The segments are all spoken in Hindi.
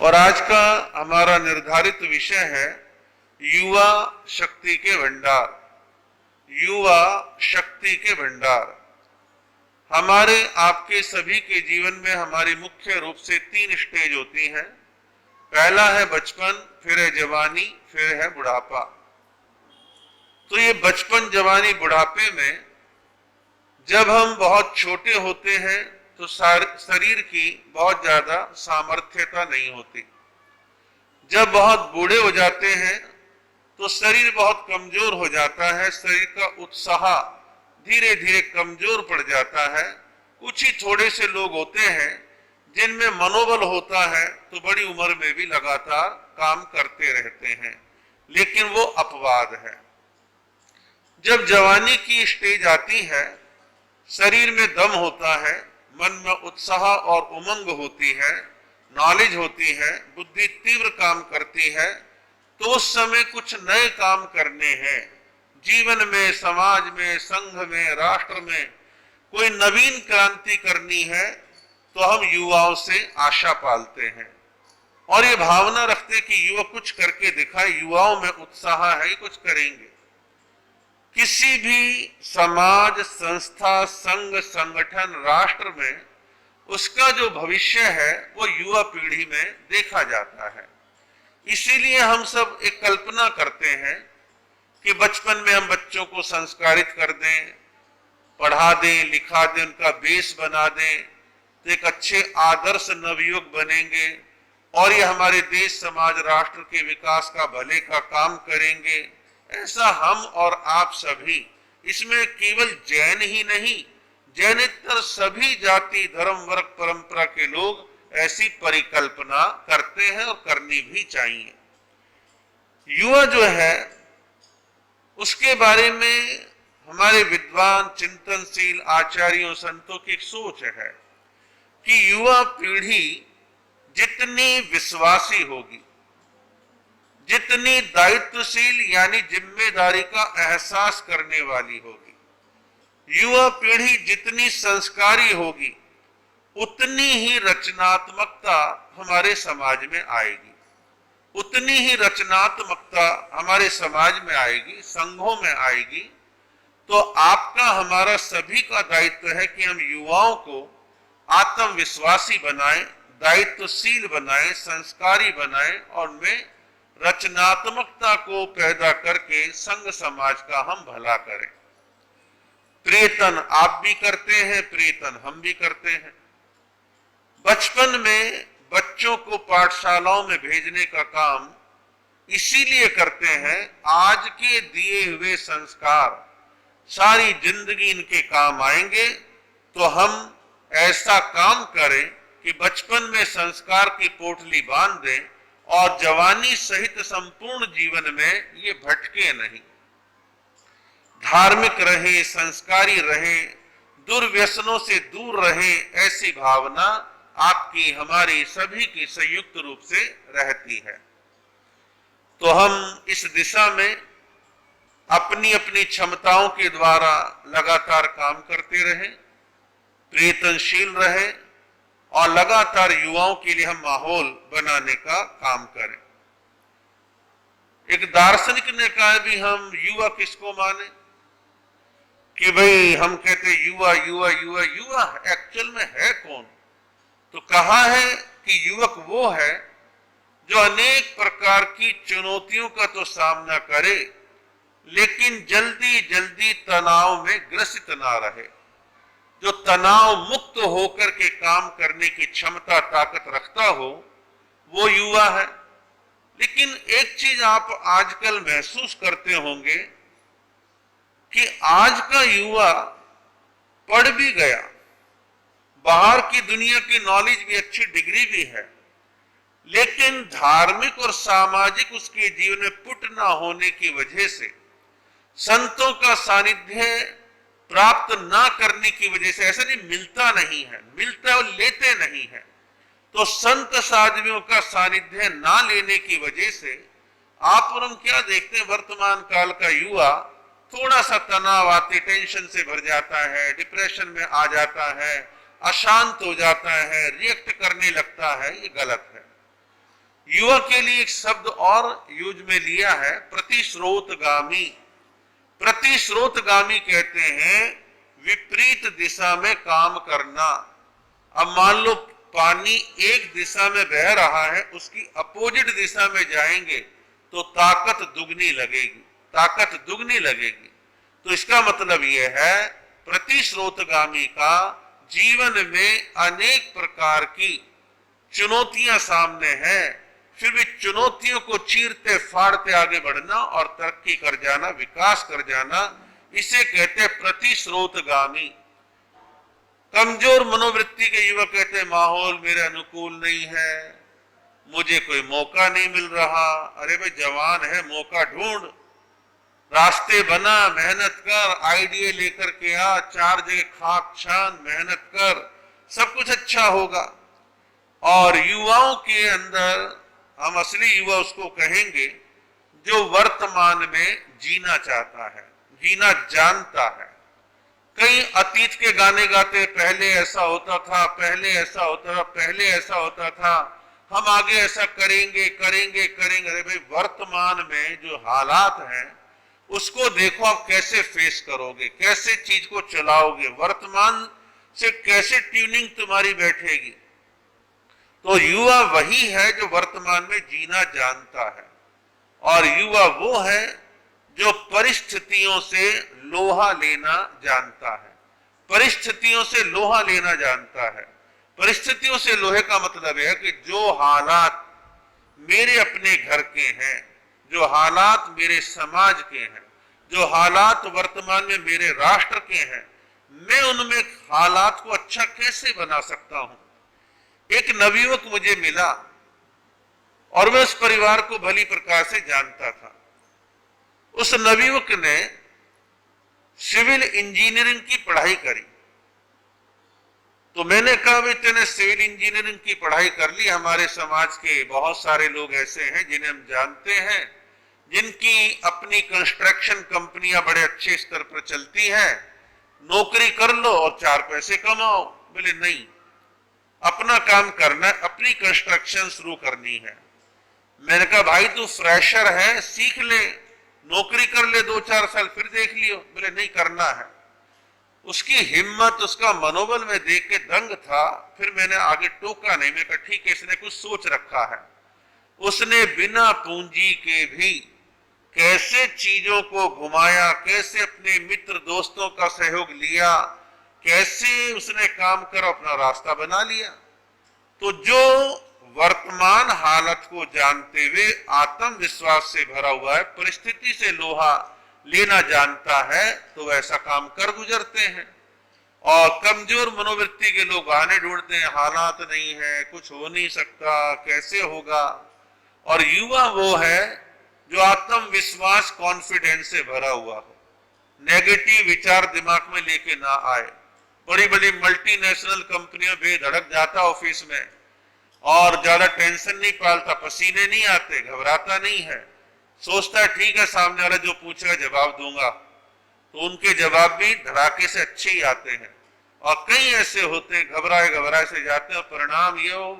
और आज का हमारा निर्धारित विषय है युवा शक्ति के भंडार। युवा शक्ति के भंडार। हमारे आपके सभी के जीवन में हमारी मुख्य रूप से 3 स्टेज होती हैं। पहला है बचपन, फिर है जवानी, फिर है बुढ़ापा। तो ये बचपन, जवानी, बुढ़ापे में जब हम बहुत छोटे होते हैं तो शरीर की बहुत ज्यादा सामर्थ्यता नहीं होती। जब बहुत बूढ़े हो जाते हैं तो शरीर बहुत कमजोर हो जाता है, शरीर का उत्साह धीरे धीरे कमजोर पड़ जाता है। कुछ ही थोड़े से लोग होते हैं जिनमें मनोबल होता है तो बड़ी उम्र में भी लगातार काम करते रहते हैं, लेकिन वो अपवाद है। जब जवानी की स्टेज आती है, शरीर में दम होता है, मन में उत्साह और उमंग होती है, नॉलेज होती है, बुद्धि तीव्र काम करती है, तो उस समय कुछ नए काम करने हैं। जीवन में, समाज में, संघ में, राष्ट्र में कोई नवीन क्रांति करनी है तो हम युवाओं से आशा पालते हैं और ये भावना रखते कि युवा कुछ करके दिखाए, युवाओं में उत्साह है, ये कुछ करेंगे। किसी भी समाज, संस्था, संघ, संगठन, राष्ट्र में उसका जो भविष्य है वो युवा पीढ़ी में देखा जाता है। इसीलिए हम सब एक कल्पना करते हैं कि बचपन में हम बच्चों को संस्कारित कर दें, पढ़ा दें, लिखा दें, उनका बेस बना दें तो एक अच्छे आदर्श नवयुवक बनेंगे और ये हमारे देश, समाज, राष्ट्र के विकास का, भले का काम करेंगे। ऐसा हम और आप सभी, इसमें केवल जैन ही नहीं, जैनेतर सभी जाति, धर्म, वर्ग, परंपरा के लोग ऐसी परिकल्पना करते हैं और करनी भी चाहिए। युवा जो है उसके बारे में हमारे विद्वान, चिंतनशील आचार्यों, संतों की एक सोच है कि युवा पीढ़ी जितनी विश्वासी होगी, जितनी दायित्वशील यानी जिम्मेदारी का एहसास करने वाली होगी, युवा पीढ़ी जितनी संस्कारी होगी, उतनी ही रचनात्मकता हमारे समाज में आएगी, उतनी ही रचनात्मकता हमारे समाज में आएगी, संघों में आएगी। तो आपका, हमारा सभी का दायित्व है कि हम युवाओं को आत्मविश्वासी बनाएं, दायित्वशील बनाएं, संस्कारी बनाएं और उनमें रचनात्मकता को पैदा करके संघ समाज का हम भला करें। प्रियतन आप भी करते हैं, प्रियतन हम भी करते हैं। बचपन में बच्चों को पाठशालाओं में भेजने का काम इसीलिए करते हैं, आज के दिए हुए संस्कार सारी जिंदगी इनके काम आएंगे। तो हम ऐसा काम करें कि बचपन में संस्कार की पोटली बांध दें और जवानी सहित संपूर्ण जीवन में ये भटके नहीं, धार्मिक रहे, संस्कारी रहे, दुर्व्यसनों से दूर रहे, ऐसी भावना आपकी, हमारी सभी की संयुक्त रूप से रहती है। तो हम इस दिशा में अपनी अपनी क्षमताओं के द्वारा लगातार काम करते रहें, प्रयत्नशील रहें और लगातार युवाओं के लिए हम माहौल बनाने का काम करें। एक दार्शनिक ने कहा भी हम युवा किसको माने कि भाई हम कहते युवा युवा युवा युवा एक्चुअल में है कौन? तो कहा है कि युवक वो है जो अनेक प्रकार की चुनौतियों का तो सामना करे लेकिन जल्दी जल्दी तनाव में ग्रसित ना रहे, जो तनाव मुक्त होकर के काम करने की क्षमता, ताकत रखता हो, वो युवा है। लेकिन एक चीज आप आजकल महसूस करते होंगे कि आज का युवा पढ़ भी गया, बाहर की दुनिया की नॉलेज भी, अच्छी डिग्री भी है, लेकिन धार्मिक और सामाजिक उसके जीवन में पुट ना होने की वजह से, संतों का सानिध्य प्राप्त ना करने की वजह से, ऐसा नहीं मिलता नहीं है, मिलता है और लेते नहीं है, तो संत साधुओं का सानिध्य ना लेने की वजह से आप और हम क्या देखते हैं, वर्तमान काल का युवा थोड़ा सा तनाव आते, टेंशन से भर जाता है, डिप्रेशन में आ जाता है, अशांत हो जाता है, रिएक्ट करने लगता है। ये गलत है। युवा के लिए एक शब्द और यूज में लिया है, प्रतिस्रोतगामी। प्रतिस्रोतगामी कहते हैं विपरीत दिशा में काम करना। अब मान लो पानी एक दिशा में बह रहा है, उसकी अपोजिट दिशा में जाएंगे तो ताकत दुगनी लगेगी, ताकत दुगनी लगेगी। तो इसका मतलब यह है प्रतिस्रोतगामी का जीवन में अनेक प्रकार की चुनौतियां सामने हैं, फिर भी चुनौतियों को चीरते फाड़ते आगे बढ़ना और तरक्की कर जाना, विकास कर जाना, इसे कहते हैं प्रतिस्रोतगामी। कमजोर मनोवृत्ति के युवक कहते हैं माहौल मेरे अनुकूल नहीं है, मुझे कोई मौका नहीं मिल रहा। अरे भाई जवान है, मौका ढूंढ, रास्ते बना, मेहनत कर, आइडिया लेकर के आ, 4 जगह खाक छान, मेहनत कर, सब कुछ अच्छा होगा। और युवाओं के अंदर हम असली युवा उसको कहेंगे जो वर्तमान में जीना चाहता है, जीना जानता है। कई अतीत के गाने गाते, पहले ऐसा होता था, पहले ऐसा होता था, पहले ऐसा होता था, हम आगे ऐसा करेंगे करेंगे करेंगे। अरे भाई वर्तमान में जो हालात हैं उसको देखो, आप कैसे फेस करोगे, कैसे चीज को चलाओगे, वर्तमान से कैसे ट्यूनिंग तुम्हारी बैठेगी। तो युवा वही है जो वर्तमान में जीना जानता है, और युवा वो है जो परिस्थितियों से लोहा लेना जानता है, परिस्थितियों से लोहा लेना जानता है। परिस्थितियों से लोहे का मतलब है कि जो हालात मेरे अपने घर के हैं, जो हालात मेरे समाज के हैं, जो हालात वर्तमान में मेरे राष्ट्र के हैं, मैं उनमें हालात को अच्छा कैसे बना सकता हूं। एक नवयुवक मुझे मिला और मैं उस परिवार को भली प्रकार से जानता था। उस नवयुवक ने सिविल इंजीनियरिंग की पढ़ाई करी। तो मैंने कहा भाई तूने सिविल इंजीनियरिंग की पढ़ाई कर ली, हमारे समाज के बहुत सारे लोग ऐसे हैं जिन्हें हम जानते हैं, जिनकी अपनी कंस्ट्रक्शन कंपनियां बड़े अच्छे स्तर पर चलती हैं, नौकरी कर लो और 4 पैसे कमाओ। बोले नहीं, अपना काम करना है, अपनी कंस्ट्रक्शन शुरू करनी है। मैंने कहा भाई तू फ्रेशर है, सीख ले, नौकरी कर ले 2-4 साल, फिर देख लियो। बोले नहीं, करना है। उसकी हिम्मत, उसका मनोबल में देख के दंग था। फिर मैंने आगे टोका नहीं, मैं कहा ठीक है, इसने कुछ सोच रखा है। उसने बिना पूंजी के भी कैसे चीजों को घुमाया, कैसे अपने मित्र दोस्तों का सहयोग लिया, कैसे उसने काम कर अपना रास्ता बना लिया। तो जो वर्तमान हालत को जानते हुए आत्मविश्वास से भरा हुआ है, परिस्थिति से लोहा लेना जानता है, तो ऐसा काम कर गुजरते हैं। और कमजोर मनोवृत्ति के लोग बहाने ढूंढते हैं, हालात नहीं है, कुछ हो नहीं सकता, कैसे होगा। और युवा वो है जो आत्मविश्वास, कॉन्फिडेंस से भरा हुआ हो, नेगेटिव विचार दिमाग में लेके ना आए। बड़ी बड़ी मल्टीनेशनल कंपनियां बेधड़क जाता ऑफिस में और ज्यादा टेंशन नहीं पालता, पसीने नहीं आते, घबराता नहीं है, सोचता है ठीक है सामने वाला जो पूछेगा जवाब दूंगा, तो उनके जवाब भी धड़ाके से अच्छे ही आते हैं। और कई ऐसे होते हैं घबराए घबराए से जाते हैं, परिणाम ये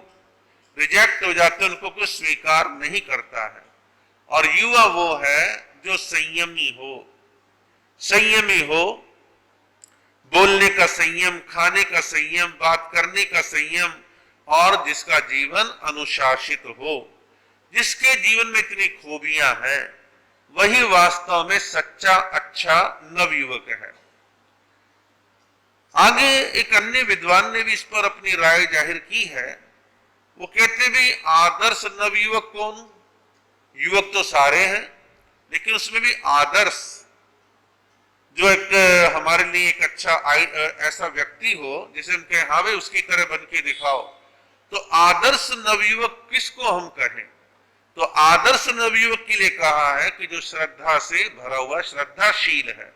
रिजेक्ट हो जाते हैं, उनको कुछ स्वीकार नहीं करता है। और युवा वो है जो संयमी हो, संयमी हो, बोलने का संयम, खाने का संयम, बात करने का संयम, और जिसका जीवन अनुशासित हो, जिसके जीवन में इतनी खूबियां हैं, वही वास्तव में सच्चा अच्छा नवयुवक है। आगे एक अन्य विद्वान ने भी इस पर अपनी राय जाहिर की है। वो कहते भी आदर्श नवयुवक कौन? युवक तो सारे हैं, लेकिन उसमें भी आदर्श जो एक हमारे लिए एक अच्छा ऐसा व्यक्ति हो जिसे हम कहें हाँ भाई उसकी तरह बन के दिखाओ। तो आदर्श नवयुवक किसको हम कहें? तो आदर्श नवयुवक के लिए कहा है कि जो श्रद्धा से भरा हुआ, श्रद्धाशील है,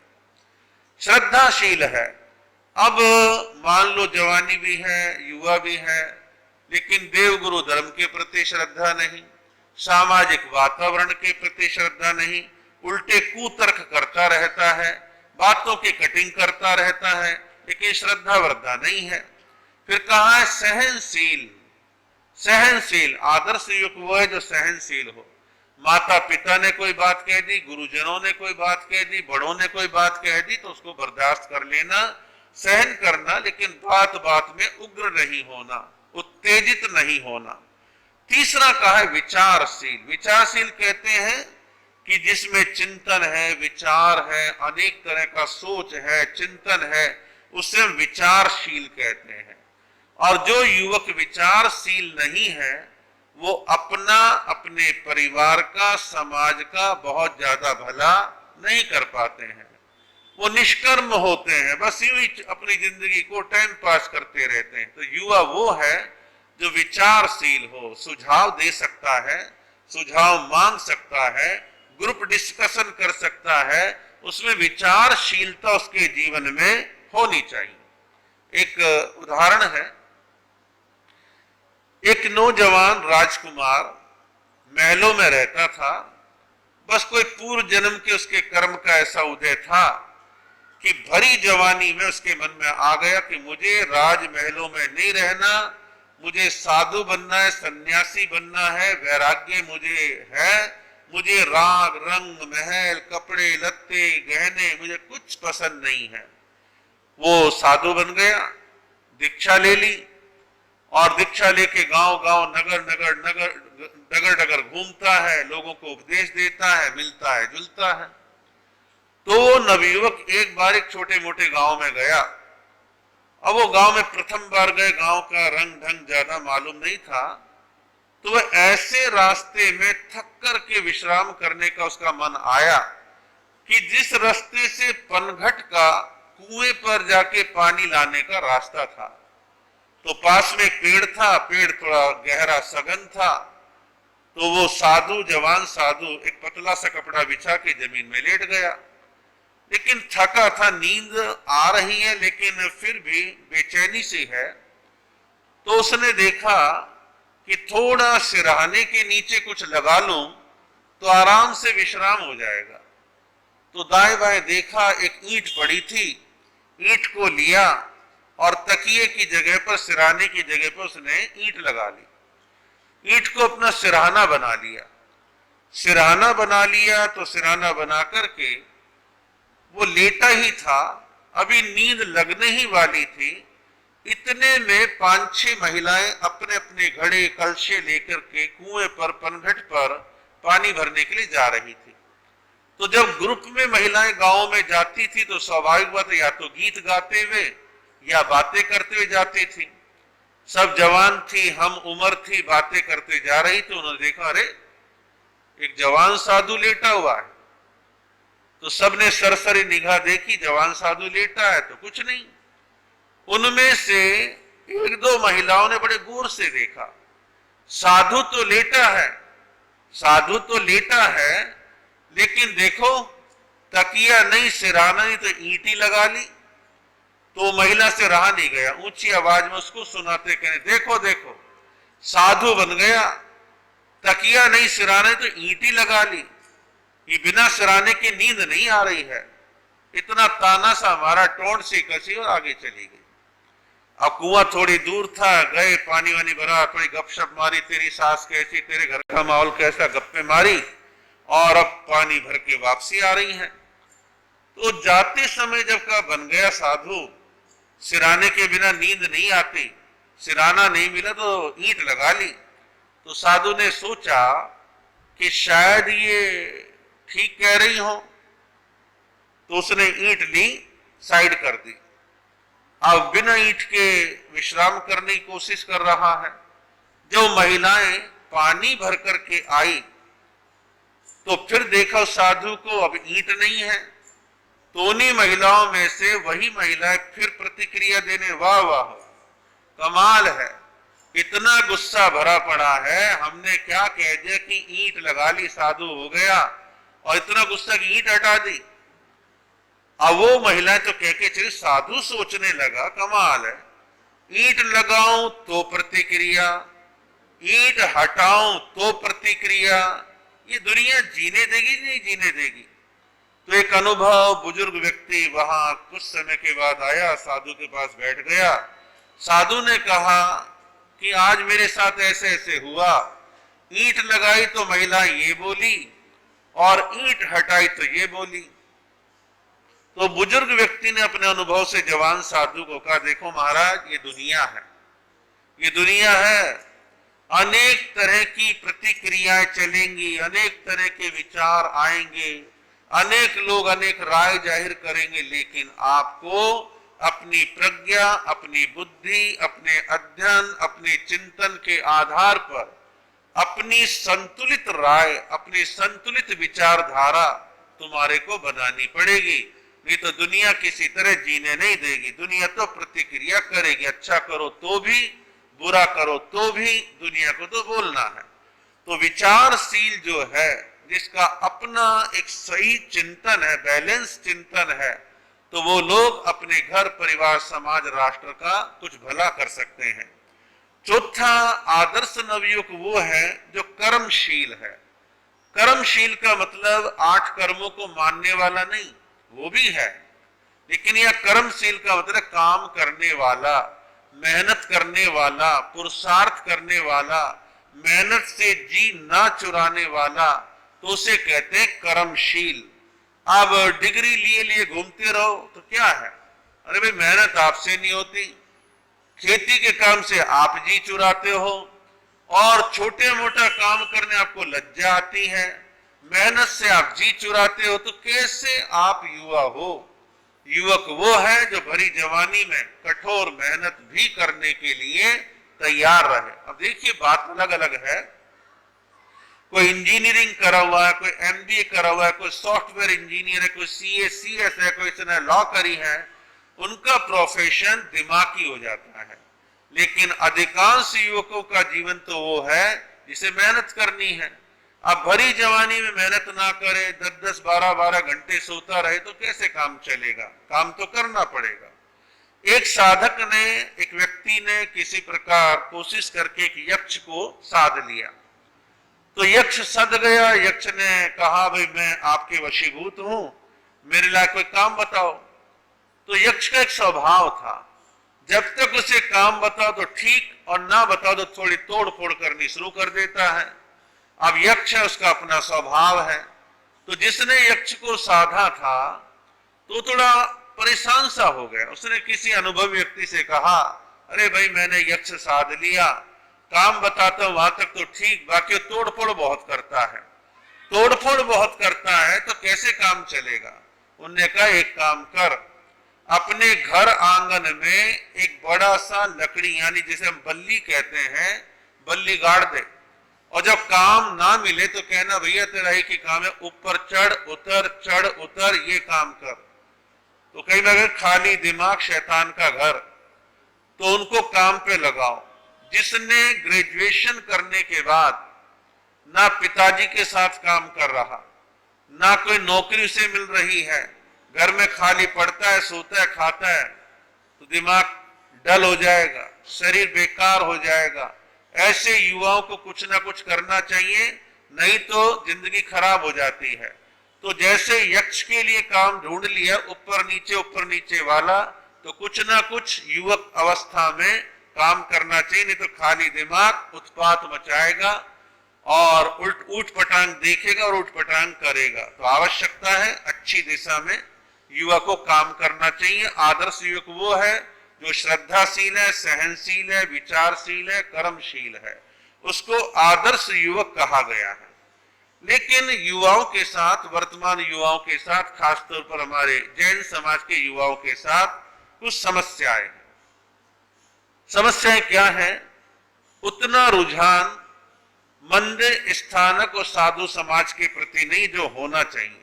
श्रद्धाशील है। अब मान लो जवानी भी है, युवा भी है, लेकिन देवगुरु धर्म के प्रति श्रद्धा नहीं, सामाजिक वातावरण के प्रति श्रद्धा नहीं, उल्टे कुतर्क करता रहता है, बातों की कटिंग करता रहता है, लेकिन श्रद्धा वर्धा नहीं है। फिर कहा है सहनशील, सहनशील, आदर्श युवक वो है जो सहनशील हो। माता पिता ने कोई बात कह दी, गुरुजनों ने कोई बात कह दी, बड़ों ने कोई बात कह दी तो उसको बर्दाश्त कर लेना, सहन करना, लेकिन बात बात में उग्र नहीं होना, उत्तेजित नहीं होना। तीसरा कहा है विचारशील। विचारशील कहते हैं कि जिसमें चिंतन है, विचार है, अनेक तरह का सोच है, चिंतन है, उसे विचारशील कहते हैं। और जो युवक विचारशील नहीं है वो अपना, अपने परिवार का, समाज का बहुत ज्यादा भला नहीं कर पाते हैं। वो निष्कर्म होते हैं, बस यूं ही अपनी जिंदगी को टाइम पास करते रहते हैं। तो युवा वो है जो विचारशील हो, सुझाव दे सकता है, सुझाव मांग सकता है, ग्रुप डिस्कशन कर सकता है, उसमें विचारशीलता उसके जीवन में होनी चाहिए। एक उदाहरण है, एक नौजवान राजकुमार महलों में रहता था। बस कोई पूर्व जन्म के उसके कर्म का ऐसा उदय था कि भरी जवानी में उसके मन में आ गया कि मुझे राजमहलों में नहीं रहना, मुझे साधु बनना है, सन्यासी बनना है, वैराग्य मुझे है, मुझे राग रंग महल कपड़े लत्ते गहने मुझे कुछ पसंद नहीं है। वो साधु बन गया, दीक्षा ले ली और दीक्षा लेके गांव गांव नगर नगर नगर डगर डगर घूमता है, लोगों को उपदेश देता है, मिलता है, जुलता है। तो वो नवयुवक एक बार एक छोटे मोटे गांव में गया। अब वो गांव में प्रथम बार गए, गांव का रंग ढंग ज्यादा मालूम नहीं था, तो वह ऐसे रास्ते में थक कर के विश्राम करने का उसका मन आया कि जिस रास्ते से पनघट का कुएं पर जाके पानी लाने का रास्ता था, तो पास में एक पेड़ था, पेड़ थोड़ा गहरा सघन था। तो वो साधु, जवान साधु एक पतला सा कपड़ा बिछा के जमीन में लेट गया, लेकिन थका था, नींद आ रही है लेकिन फिर भी बेचैनी सी है। तो उसने देखा कि थोड़ा सिरहाने के नीचे कुछ लगा लूं तो आराम से विश्राम हो जाएगा। तो दाएं बाएं देखा, एक ईंट पड़ी थी, ईंट को लिया और तकिए की जगह पर, सिरहाने की जगह पर उसने ईंट लगा ली, ईंट को अपना सिरहाना बना लिया। सिरहाना बना लिया तो सिरहाना बना करके वो लेटा ही था, अभी नींद लगने ही वाली थी। इतने में 5-6 महिलाएं अपने अपने घड़े कलशे लेकर के कुएं पर, पनघट पर पानी भरने के लिए जा रही थी। तो जब ग्रुप में महिलाएं गांव में जाती थी तो स्वाभाविक बात है, या तो गीत गाते हुए या बातें करते हुए जाती थी। सब जवान थी, हम उम्र थी, बातें करते जा रही थी। उन्होंने देखा, अरे एक जवान साधु लेटा हुआ है। तो सबने सरसरी निगाह देखी, जवान साधु लेटा है तो कुछ नहीं। उनमें से 1-2 महिलाओं ने बड़े गौर से देखा, साधु तो लेटा है, साधु तो लेटा है, लेकिन देखो तकिया नहीं, सिरहाना नहीं, तो ईंटी लगा ली। तो महिला से रहा नहीं गया, ऊंची आवाज में उसको सुनाते कहने, देखो देखो साधु बन गया, तकिया नहीं, सिरहाना नहीं, तो ईंटी लगा ली, ये बिना सिरहाने की नींद नहीं आ रही है। इतना ताना सा हमारा, टोंट सी कसी और आगे चली गई। अब कुआं थोड़ी दूर था, गए, पानी वानी भरा, थोड़ी गपशप मारी, तेरी सास कैसी, तेरे घर का माहौल कैसा, गप्पे मारी, और अब पानी भर के वापसी आ रही है। तो जाते समय जब का बन गया साधु, सिरहाने के बिना नींद नहीं आती, सिरहाना नहीं मिला तो ईंट लगा ली। तो साधु ने सोचा कि शायद ये ठीक कह रही हो, तो उसने ईंट ली, साइड कर दी। अब बिना ईंट के विश्राम करने की कोशिश कर रहा है। जब महिलाएं पानी भर करके आई तो फिर देखा साधु को अब ईंट नहीं है। तो उन्हीं महिलाओं में से वही महिलाएं फिर प्रतिक्रिया देने, वाह वाह कमाल है, इतना गुस्सा भरा पड़ा है, हमने क्या कह दिया कि ईंट लगा ली, साधु हो गया, और इतना गुस्सा की ईंट हटा दी। अब वो महिलाएं तो कह के चली, साधु सोचने लगा कमाल है, ईंट लगाऊं तो प्रतिक्रिया, ईंट हटाऊं तो प्रतिक्रिया, ये दुनिया जीने देगी नहीं जीने देगी। तो एक अनुभव बुजुर्ग व्यक्ति वहां कुछ समय के बाद आया, साधु के पास बैठ गया। साधु ने कहा कि आज मेरे साथ ऐसे ऐसे हुआ, ईंट लगाई तो महिला ये बोली और ईंट हटाई तो ये बोली। तो बुजुर्ग व्यक्ति ने अपने अनुभव से जवान साधु को कहा, देखो महाराज, ये दुनिया है, ये दुनिया है, अनेक तरह की प्रतिक्रियाएं चलेंगी, अनेक तरह के विचार आएंगे, अनेक लोग अनेक राय जाहिर करेंगे, लेकिन आपको अपनी प्रज्ञा, अपनी बुद्धि, अपने अध्ययन, अपने चिंतन के आधार पर अपनी संतुलित राय, अपनी संतुलित विचारधारा तुम्हारे को बनानी पड़ेगी, नहीं तो दुनिया किसी तरह जीने नहीं देगी। दुनिया तो प्रतिक्रिया करेगी, अच्छा करो तो भी, बुरा करो तो भी, दुनिया को तो बोलना है। तो विचारशील जो है, जिसका अपना एक सही चिंतन है, बैलेंस चिंतन है, तो वो लोग अपने घर, परिवार, समाज, राष्ट्र का कुछ भला कर सकते हैं। चौथा आदर्श नवयुवक वो है जो कर्मशील है। कर्मशील का मतलब 8 कर्मों को मानने वाला नहीं, वो भी है, लेकिन यह कर्मशील का मतलब काम करने वाला, मेहनत करने वाला, पुरुषार्थ करने वाला, मेहनत से जी ना चुराने वाला, तो उसे कहते हैं कर्मशील। अब डिग्री लिए लिए घूमते रहो तो क्या है? अरे भाई, मेहनत आपसे नहीं होती, खेती के काम से आप जी चुराते हो, और छोटे मोटा काम करने आपको लज्जा आती है, मेहनत से आप जी चुराते हो, तो कैसे आप युवा हो? युवक वो है जो भरी जवानी में कठोर मेहनत भी करने के लिए तैयार रहे। अब देखिए, बात अलग अलग है, कोई इंजीनियरिंग करा हुआ है, कोई एमबीए करा हुआ है, कोई सॉफ्टवेयर इंजीनियर है, कोई सीए सीएस है, कोई इसने लॉ करी है, उनका प्रोफेशन दिमागी हो जाता है। लेकिन अधिकांश युवकों का जीवन तो वो है जिसे मेहनत करनी है। अब भरी जवानी में मेहनत ना करे, 10-10, 12-12 घंटे सोता रहे, तो कैसे काम चलेगा? काम तो करना पड़ेगा। एक साधक ने, एक व्यक्ति ने किसी प्रकार कोशिश करके एक यक्ष को साध लिया, तो यक्ष सद गया। यक्ष ने कहा, भाई मैं आपके वशीभूत हूं, मेरे लिए कोई काम बताओ। तो यक्ष का एक स्वभाव था, जब तक उसे काम बताओ तो ठीक, और ना बताओ तो थोड़ी तोड़ फोड़ करनी शुरू कर देता है। अब यक्ष है, उसका अपना स्वभाव है। तो जिसने यक्ष को साधा था तो थोड़ा परेशान सा हो गया। उसने किसी अनुभवी व्यक्ति से कहा, अरे भाई, मैंने यक्ष साध लिया, काम बताता हूं वहां तक तो ठीक, बाकी तोड़फोड़ बहुत करता है। तोड़फोड़ बहुत करता है तो कैसे काम चलेगा? उन्होंने कहा, एक काम कर, अपने घर आंगन में एक बड़ा सा लकड़ी, यानी जिसे हम बल्ली कहते हैं, बल्ली गाड़ दे, और जब काम ना मिले तो कहना, भैया तेरा एक ही काम है, ऊपर चढ़ उतर, ये काम कर। तो कहीं ना कहीं खाली दिमाग शैतान का घर, तो उनको काम पे लगाओ। जिसने ग्रेजुएशन करने के बाद ना पिताजी के साथ काम कर रहा, ना कोई नौकरी उसे मिल रही है, घर में खाली पड़ता है, सोता है, खाता है, तो दिमाग डल हो जाएगा, शरीर बेकार हो जाएगा। ऐसे युवाओं को कुछ ना कुछ करना चाहिए, नहीं तो जिंदगी खराब हो जाती है। तो जैसे यक्ष के लिए काम ढूंढ लिया, ऊपर नीचे वाला, तो कुछ ना कुछ युवक अवस्था में काम करना चाहिए, नहीं तो खाली दिमाग उत्पात मचाएगा और ऊट पटांग देखेगा और ऊट पटांग करेगा। तो आवश्यकता है अच्छी दिशा में युवा को काम करना चाहिए। आदर्श युवक वो है जो श्रद्धाशील है, सहनशील है, विचारशील है, कर्मशील है, उसको आदर्श युवक कहा गया है। लेकिन युवाओं के साथ, वर्तमान युवाओं के साथ, खासतौर पर हमारे जैन समाज के युवाओं के साथ कुछ समस्याएं हैं। समस्याएं क्या है? उतना रुझान मंदिर, स्थानक और साधु समाज के प्रति नहीं जो होना चाहिए,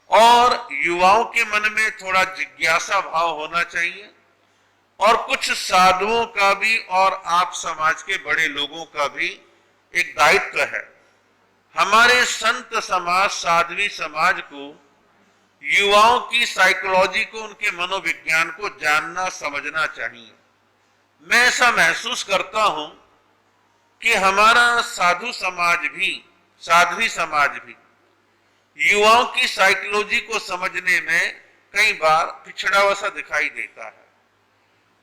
और युवाओं के मन में थोड़ा जिज्ञासा भाव होना चाहिए, और कुछ साधुओं का भी और आप समाज के बड़े लोगों का भी एक दायित्व है। हमारे संत समाज, साध्वी समाज को युवाओं की साइकोलॉजी को, उनके मनोविज्ञान को जानना, समझना चाहिए। मैं ऐसा महसूस करता हूं कि हमारा साधु समाज भी, साध्वी समाज भी युवाओं की साइकोलॉजी को समझने में कई बार पिछड़ा हुआ सा दिखाई देता है।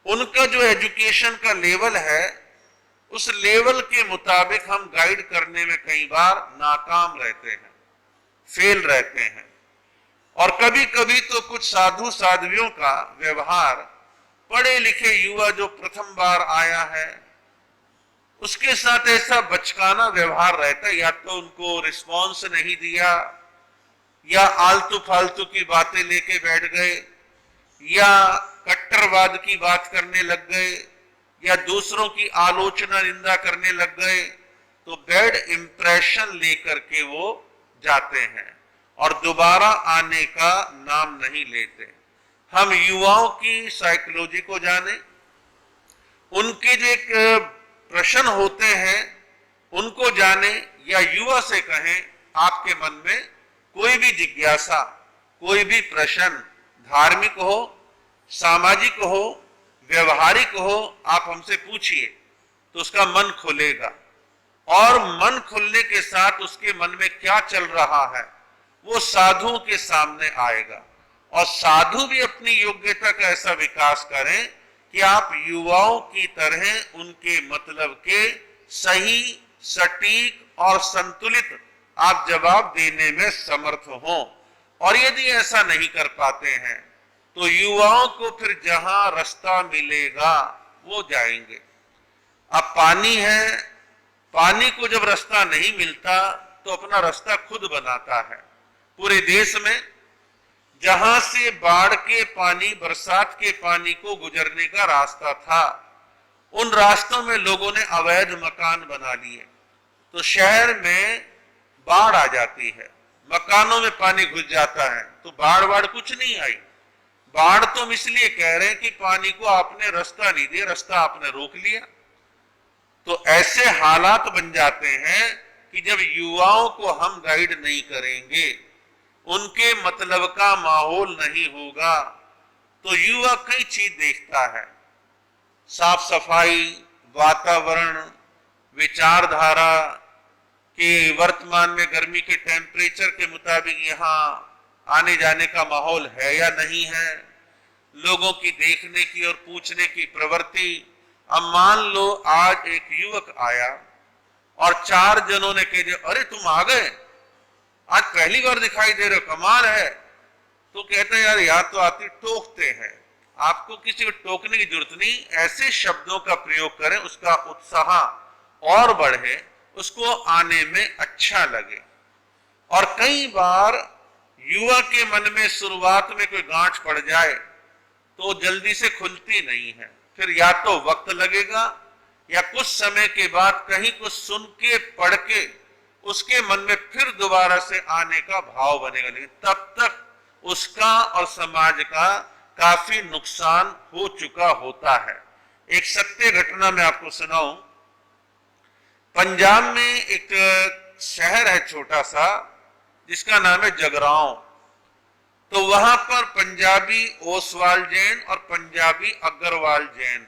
उनका जो एजुकेशन का लेवल है उस लेवल के मुताबिक हम गाइड करने में कई बार नाकाम रहते हैं, फेल रहते हैं। और कभी कभी तो कुछ साधु साध्वियों का व्यवहार पढ़े लिखे युवा जो प्रथम बार आया है उसके साथ ऐसा बचकाना व्यवहार रहता है, या तो उनको रिस्पॉन्स नहीं दिया, या आलतू फालतू की बातें लेके बैठ गए, या कट्टरवाद की बात करने लग गए, या दूसरों की आलोचना निंदा करने लग गए, तो बैड इंप्रेशन लेकर के वो जाते हैं और दोबारा आने का नाम नहीं लेते। हम युवाओं की साइकोलॉजी को जाने, उनके जो एक प्रश्न होते हैं उनको जाने, या युवा से कहें आपके मन में कोई भी जिज्ञासा, कोई भी प्रश्न, धार्मिक हो, सामाजिक हो, व्यवहारिक हो, आप हमसे पूछिए तो उसका मन खुलेगा। और मन खुलने के साथ उसके मन में क्या चल रहा है वो साधुओं के सामने आएगा। और साधु भी अपनी योग्यता का ऐसा विकास करें कि आप युवाओं की तरह उनके मतलब के सही, सटीक और संतुलित आप जवाब देने में समर्थ हों। और यदि ऐसा नहीं कर पाते हैं तो युवाओं को फिर जहां रास्ता मिलेगा वो जाएंगे। अब पानी है, पानी को जब रास्ता नहीं मिलता तो अपना रास्ता खुद बनाता है। पूरे देश में जहां से बाढ़ के पानी, बरसात के पानी को गुजरने का रास्ता था, उन रास्तों में लोगों ने अवैध मकान बना लिए, तो शहर में बाढ़ आ जाती है, मकानों में पानी घुस जाता है। तो बाढ़ कुछ नहीं आई। बाढ़ तो हम इसलिए कह रहे हैं कि पानी को आपने रास्ता नहीं दिया, रास्ता आपने रोक लिया। तो ऐसे हालात बन जाते हैं कि जब युवाओं को हम गाइड नहीं करेंगे, उनके मतलब का माहौल नहीं होगा, तो युवा कई चीज देखता है, साफ सफाई, वातावरण, विचारधारा कि वर्तमान में गर्मी के टेम्परेचर के मुताबिक यहाँ आने जाने का माहौल है या नहीं है, लोगों की देखने की और पूछने की प्रवृत्ति। अब मान लो आज एक युवक आया और 4 जनों ने कह दिया, अरे तुम आ गए, आज पहली बार दिखाई दे रहे हो, कमाल है। तो कहते हैं यार या तो आती टोकते हैं। आपको किसी को टोकने की जरूरत नहीं, ऐसे शब्दों का प्रयोग करें उसका उत्साह और बढ़े, उसको आने में अच्छा लगे। और कई बार युवा के मन में शुरुआत में कोई गांठ पड़ जाए तो जल्दी से खुलती नहीं है, फिर या तो वक्त लगेगा या कुछ समय के बाद कहीं कुछ सुन के पढ़ के उसके मन में फिर दोबारा से आने का भाव बनेगा, लेकिन तब तक उसका और समाज का काफी नुकसान हो चुका होता है। एक सत्य घटना मैं आपको सुनाऊं। पंजाब में एक शहर है छोटा सा जिसका नाम है जगरांव। तो वहां पर पंजाबी ओसवाल जैन और पंजाबी अग्रवाल जैन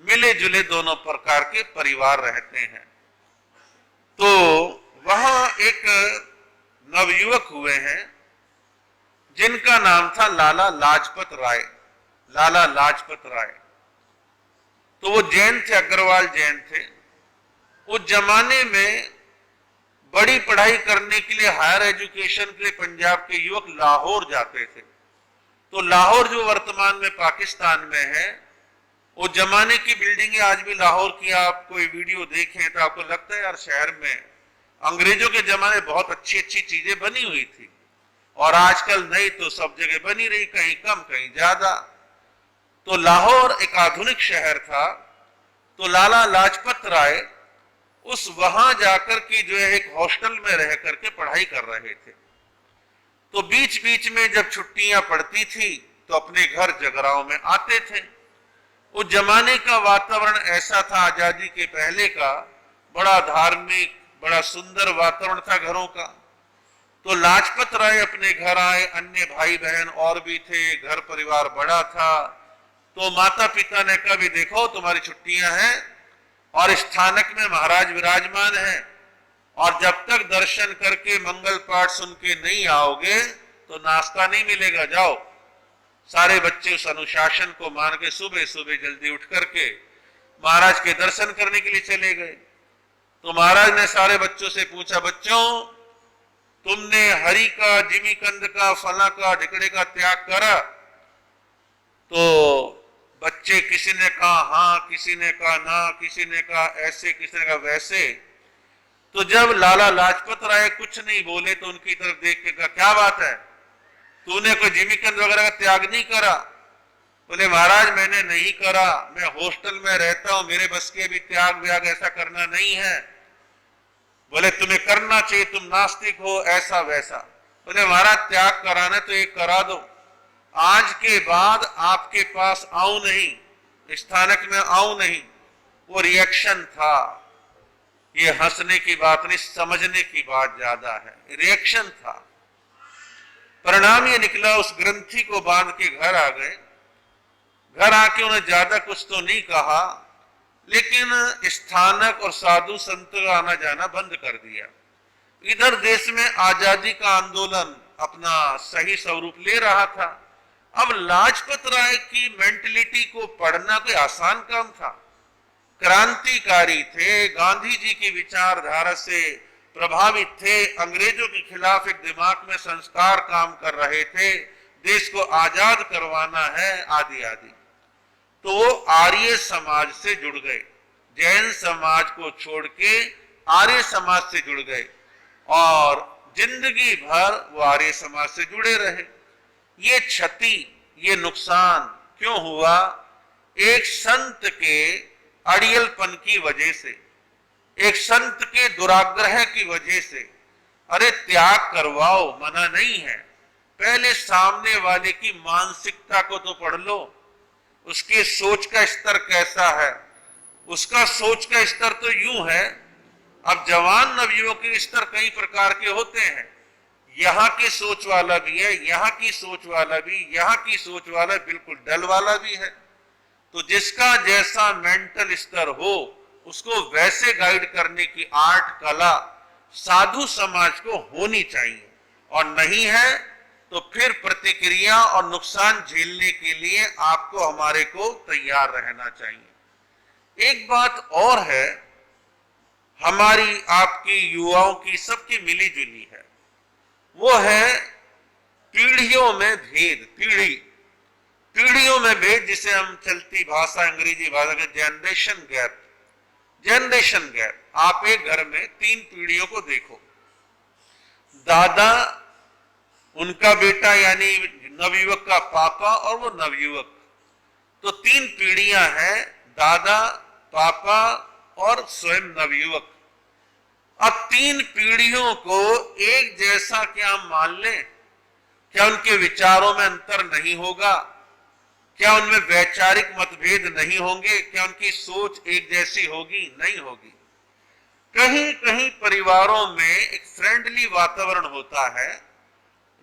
मिले जुले दोनों प्रकार के परिवार रहते हैं। तो वहां एक नवयुवक हुए हैं जिनका नाम था लाला लाजपत राय। लाला लाजपत राय तो वो जैन थे, अग्रवाल जैन थे। उस जमाने में बड़ी पढ़ाई करने के लिए, हायर एजुकेशन के लिए पंजाब के युवक लाहौर जाते थे। तो लाहौर जो वर्तमान में पाकिस्तान में है, वो जमाने की बिल्डिंग है। आज भी लाहौर की आप कोई वीडियो देखें तो आपको लगता है यार शहर में अंग्रेजों के जमाने बहुत अच्छी अच्छी चीजें बनी हुई थी, और आजकल नहीं तो सब जगह बनी रही, कहीं कम कहीं ज्यादा। तो लाहौर एक आधुनिक शहर था। तो लाला लाजपत राय उस वहां जाकर के जो है एक हॉस्टल में रह करके पढ़ाई कर रहे थे। तो बीच बीच में जब छुट्टियां पड़ती थी तो अपने घर जगरांव में आते थे। उस जमाने का वातावरण ऐसा था, आजादी के पहले का, बड़ा धार्मिक, बड़ा सुंदर वातावरण था घरों का। तो लाजपत राय अपने घर आए, अन्य भाई बहन और भी थे, घर परिवार बड़ा था। तो माता पिता ने कहा भी देखो तुम्हारी छुट्टियां हैं और स्थानक में महाराज विराजमान है, और जब तक दर्शन करके मंगल पाठ सुन के नहीं आओगे तो नाश्ता नहीं मिलेगा, जाओ। सारे बच्चे उस अनुशासन को मान के सुबह सुबह जल्दी उठ करके महाराज के दर्शन करने के लिए चले गए। तो महाराज ने सारे बच्चों से पूछा, बच्चों तुमने हरि का, जिमीकंद का, फला का, ढिकड़े का त्याग करा? तो बच्चे किसी ने कहा हाँ, किसी ने कहा ना, किसी ने कहा ऐसे, किसी ने कहा वैसे। तो जब लाला लाजपत राय कुछ नहीं बोले तो उनकी तरफ देख के कहा, क्या बात है, तूने कोई जिमीकंद वगैरह का त्याग नहीं करा? बोले महाराज मैंने नहीं करा, मैं हॉस्टल में रहता हूं, मेरे बस के भी त्याग व्याग ऐसा करना नहीं है। बोले तुम्हें करना चाहिए, तुम नास्तिक हो, ऐसा वैसा। बोले महाराज त्याग कराना तो एक करा दो, आज के बाद आपके पास आऊं नहीं, स्थानक में आऊं नहीं। वो रिएक्शन था, ये हंसने की बात नहीं, समझने की बात ज्यादा है। रिएक्शन था। परिणाम ये निकला, उस ग्रंथी को बांध के घर आ गए। घर आके उन्हें ज्यादा कुछ तो नहीं कहा, लेकिन स्थानक और साधु संत का आना जाना बंद कर दिया। इधर देश में आजादी का आंदोलन अपना सही स्वरूप ले रहा था। अब लाजपत राय की मेंटलिटी को पढ़ना कोई आसान काम था। क्रांतिकारी थे, गांधी जी की विचारधारा से प्रभावित थे, अंग्रेजों के खिलाफ एक दिमाग में संस्कार काम कर रहे थे, देश को आजाद करवाना है, आदि आदि। तो वो आर्य समाज से जुड़ गए, जैन समाज को छोड़ के आर्य समाज से जुड़ गए और जिंदगी भर वो आर्य समाज से जुड़े रहे। ये क्षति, ये नुकसान क्यों हुआ? एक संत के अड़ियलपन की वजह से, एक संत के दुराग्रह की वजह से। अरे त्याग करवाओ, मना नहीं है, पहले सामने वाले की मानसिकता को तो पढ़ लो, उसके सोच का स्तर कैसा है। उसका सोच का स्तर तो यूं है, अब जवान नवयुवक के स्तर कई प्रकार के होते हैं, यहाँ की सोच वाला भी है, यहाँ की सोच वाला भी, यहाँ की सोच वाला बिल्कुल डल वाला भी है। तो जिसका जैसा मेंटल स्तर हो उसको वैसे गाइड करने की आर्ट, कला साधु समाज को होनी चाहिए, और नहीं है तो फिर प्रतिक्रिया और नुकसान झेलने के लिए आपको हमारे को तैयार रहना चाहिए। एक बात और है, हमारी आपकी युवाओं की सबकी मिली जुली है, वो है पीढ़ियों में भेद। पीढ़ियों में भेद, जिसे हम चलती भाषा, अंग्रेजी भाषा के जनरेशन गैप। जनरेशन गैप, आप एक घर में 3 पीढ़ियों को देखो, दादा, उनका बेटा यानी नवयुवक का पापा और वो नवयुवक, तो 3 पीढ़ियां हैं, दादा, पापा और स्वयं नवयुवक। अब 3 पीढ़ियों को एक जैसा क्या मान लें? क्या उनके विचारों में अंतर नहीं होगा? क्या उनमें वैचारिक मतभेद नहीं होंगे? क्या उनकी सोच एक जैसी होगी? नहीं होगी। कहीं कहीं परिवारों में एक फ्रेंडली वातावरण होता है,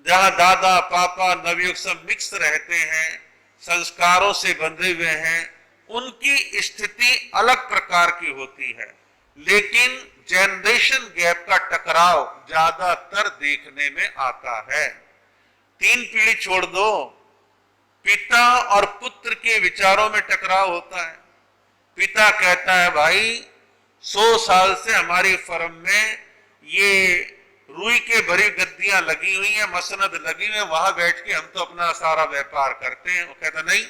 जहां दादा, पापा, नवयुवक सब मिक्स रहते हैं, संस्कारों से बंधे हुए हैं, उनकी स्थिति अलग प्रकार की होती है। लेकिन जनरेशन गैप का टकराव ज्यादातर देखने में आता है। 3 पीढ़ी छोड़ दो, पिता और पुत्र के विचारों में टकराव होता है। पिता कहता है भाई 100 साल से हमारी फर्म में ये रुई के भरी गद्दियां लगी हुई हैं, मसनद लगी हुई है, वहां बैठ के हम तो अपना सारा व्यापार करते हैं। वो कहता नहीं,